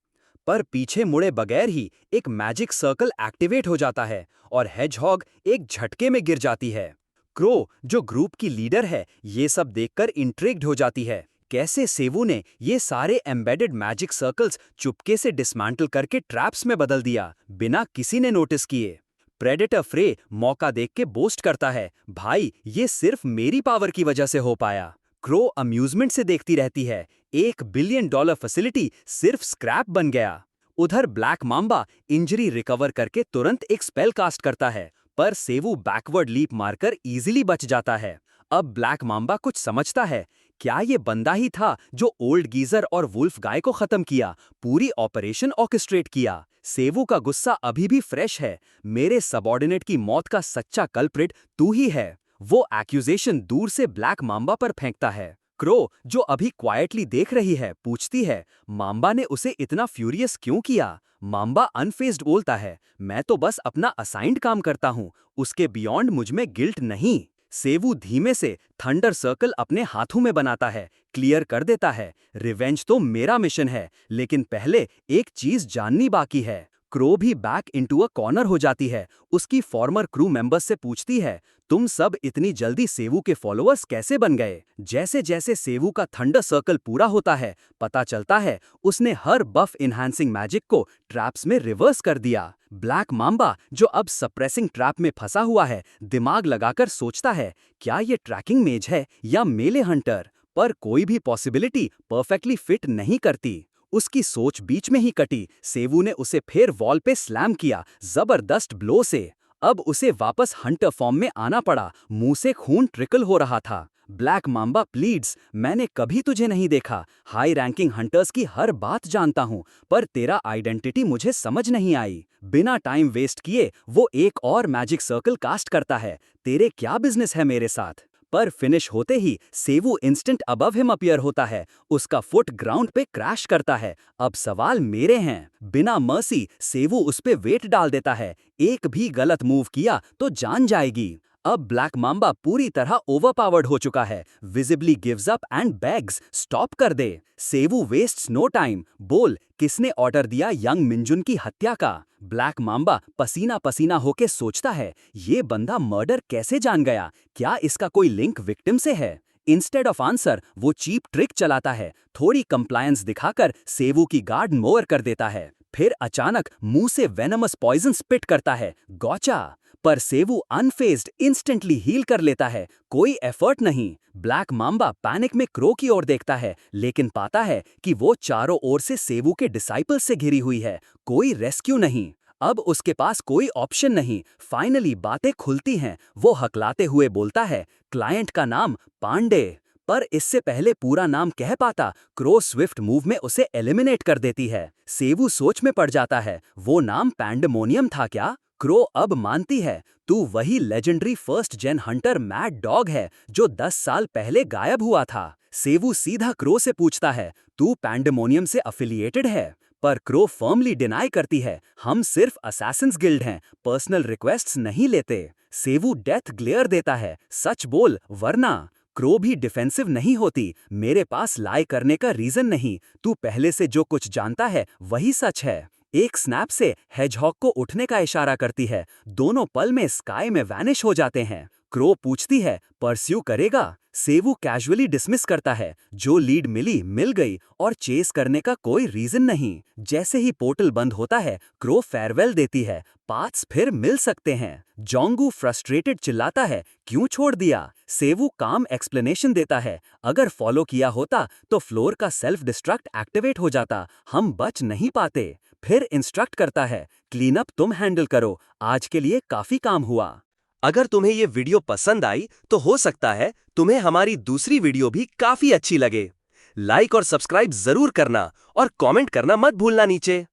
पर पीछे मुड़े बगैर ही एक मैजिक सर्कल एक्टिवेट हो जाता है और हेजहॉग एक झटके में गिर जाती है। क्रो, जो ग्रुप की लीडर है, ये सब देखकर इंट्रिग्ड हो जाती है। कैसे सेवू ने ये सारे एम्बेडेड मैजिक सर्कल्स चुपके से डिसमेंटल करके ट्रैप्स में बदल दिया, बिना किसी ने नोटिस किए। प्रेडेटर फ्रे मौका देख के बोस्ट करता है, भाई ये सिर्फ मेरी पावर की वजह से हो पाया। क्रो अम्यूजमेंट से देखती रहती है, $1 बिलियन फैसिलिटी सिर्फ स्क्रैप बन गया। उधर ब्लैक माम्बा इंजरी रिकवर करके तुरंत एक स्पेल कास्ट करता है, पर सेवू बैकवर्ड लीप मारकर इजीली बच जाता है। अब ब्लैक माम्बा कुछ समझता है, क्या ये बंदा ही था जो ओल्ड गीजर और वुल्फ गाय को खत्म किया, पूरी ऑपरेशन ऑर्केस्ट्रेट किया। सेवू का गुस्सा अभी भी फ्रेश है, मेरे सबऑर्डिनेट की मौत का सच्चा कल्प्रिट तू ही है। वो एक्यूजेशन दूर से ब्लैक माम्बा पर फेंकता है। क्रो, जो अभी क्वाइटली देख रही है, पूछती है, माम्बा ने उसे इतना फ्यूरियस क्यों किया? माम्बा अनफेज्ड बोलता है, मैं तो बस अपना असाइंड काम करता हूँ, उसके बियॉन्ड मुझमें गिल्ट नहीं। सेवू धीमे से थंडर सर्कल अपने हाथों में बनाता है, क्लियर कर देता है, रिवेंज तो मेरा मिशन है, लेकिन पहले एक चीज जाननी बाकी है। क्रो भी बैक इनटू अ कॉर्नर हो जाती है। उसकी फॉर्मर क्रू मेंबर्स से पूछती है, तुम सब इतनी जल्दी सेवू के फॉलोअर्स कैसे बन गए? जैसे जैसे सेवू का थंडर सर्कल पूरा होता है, पता चलता है उसने हर बफ इन्हांसिंग मैजिक को ट्रैप्स में रिवर्स कर दिया। ब्लैक मांबा, जो अब सप्रेसिंग ट्रैप में फंसा हुआ है, दिमाग लगाकर सोचता है, क्या ये ट्रैकिंग मेज है या मेले हंटर? पर कोई भी पॉसिबिलिटी परफेक्टली फिट नहीं करती। उसकी सोच बीच में ही कटी। सेवू ने उसे फिर वॉल पे स्लैम किया, जबरदस्त ब्लो से। अब उसे वापस हंटर फॉर्म में आना पड़ा। मुंह से खून ट्रिकल हो रहा था। ब्लैक मांबा प्लीड्स, मैंने कभी तुझे नहीं देखा। हाई रैंकिंग हंटर्स की हर बात जानता हूँ, पर तेरा आइडेंटिटी मुझे समझ नहीं आई। बिना टाइम वेस्ट किए वो एक और मैजिक सर्कल कास्ट करता है। तेरे क्या बिजनेस है मेरे साथ? पर फिनिश होते ही सेवू इंस्टेंट अबव हिम अपीयर होता है। उसका फुट ग्राउंड पे क्रैश करता है। अब सवाल मेरे हैं। बिना मर्सी सेवू उस पे वेट डाल देता है। एक भी गलत मूव किया तो जान जाएगी। अब ब्लैक मांबा पूरी तरह ओवरपावर्ड हो चुका है। Visibly gives up and bags, stop कर दे। सेवू वेस्ट्स नो टाइम। बोल, किसने ऑर्डर दिया यंग मिंजुन की हत्या का? ब्लैक मांबा पसीना पसीना होके सोचता है, ये बंदा मर्डर कैसे जान गया? क्या इसका कोई लिंक विक्टिम से है? इंस्टेड ऑफ आंसर वो चीप ट्रिक चलाता है। थोड़ी कंप्लायंस दिखाकर सेवू की गार्ड मोअर कर देता है। फिर अचानक मुंह से वेनमस पॉइजन स्पिट करता है। गौचा। पर सेवू अनफेज्ड इंस्टेंटली हील कर लेता है। कोई एफर्ट नहीं। ब्लैक मांबा पैनिक में क्रो की ओर देखता है, लेकिन पाता है कि वो चारों ओर से सेवू के डिसाइपल्स से घिरी हुई है। कोई रेस्क्यू नहीं। अब उसके पास कोई ऑप्शन नहीं। फाइनली बातें खुलती हैं। वो हकलाते हुए बोलता है, क्लाइंट का नाम पांडे। पर इससे पहले पूरा नाम कह पाता, क्रो स्विफ्ट मूव में उसे एलिमिनेट कर देती है। सेवू सोच में पड़ जाता है, वो नाम पैंडेमोनियम था क्या? क्रो अब मानती है, तू वही लेजेंडरी फर्स्ट जेन हंटर मैड डॉग है जो 10 साल पहले गायब हुआ था। सेवू सीधा क्रो से पूछता है, तू पैंडेमोनियम से अफिलिएटेड है? पर क्रो फर्मली डिनाई करती है, हम सिर्फ असैसिन्स गिल्ड हैं, पर्सनल रिक्वेस्ट्स नहीं लेते। सेवू डेथ ग्लेयर देता है, सच बोल वरना। क्रो भी डिफेंसिव नहीं होती, मेरे पास लाई करने का रीजन नहीं, तू पहले से जो कुछ जानता है वही सच है। एक स्नैप से हेजहॉग को उठने का इशारा करती है। दोनों पल में स्काई में वैनिश हो जाते हैं। क्रो पूछती है, परस्यू करेगा? सेवू कैजुअली डिसमिस करता है, जो लीड मिली मिल गई और चेस करने का कोई रीजन नहीं। जैसे ही पोर्टल बंद होता है, क्रो फेयरवेल देती है, पाथ्स फिर मिल सकते हैं। जोंगू फ्रस्ट्रेटेड चिल्लाता है, क्यों छोड़ दिया? सेवू काम एक्सप्लेनेशन देता है, अगर फॉलो किया होता तो फ्लोर का सेल्फ डिस्ट्रक्ट एक्टिवेट हो जाता, हम बच नहीं पाते। फिर इंस्ट्रक्ट करता है, क्लीन अप तुम हैंडल करो, आज के लिए काफी काम हुआ। अगर तुम्हें ये वीडियो पसंद आई तो हो सकता है तुम्हें हमारी दूसरी वीडियो भी काफी अच्छी लगे। लाइक और सब्सक्राइब जरूर करना और कमेंट करना मत भूलना नीचे।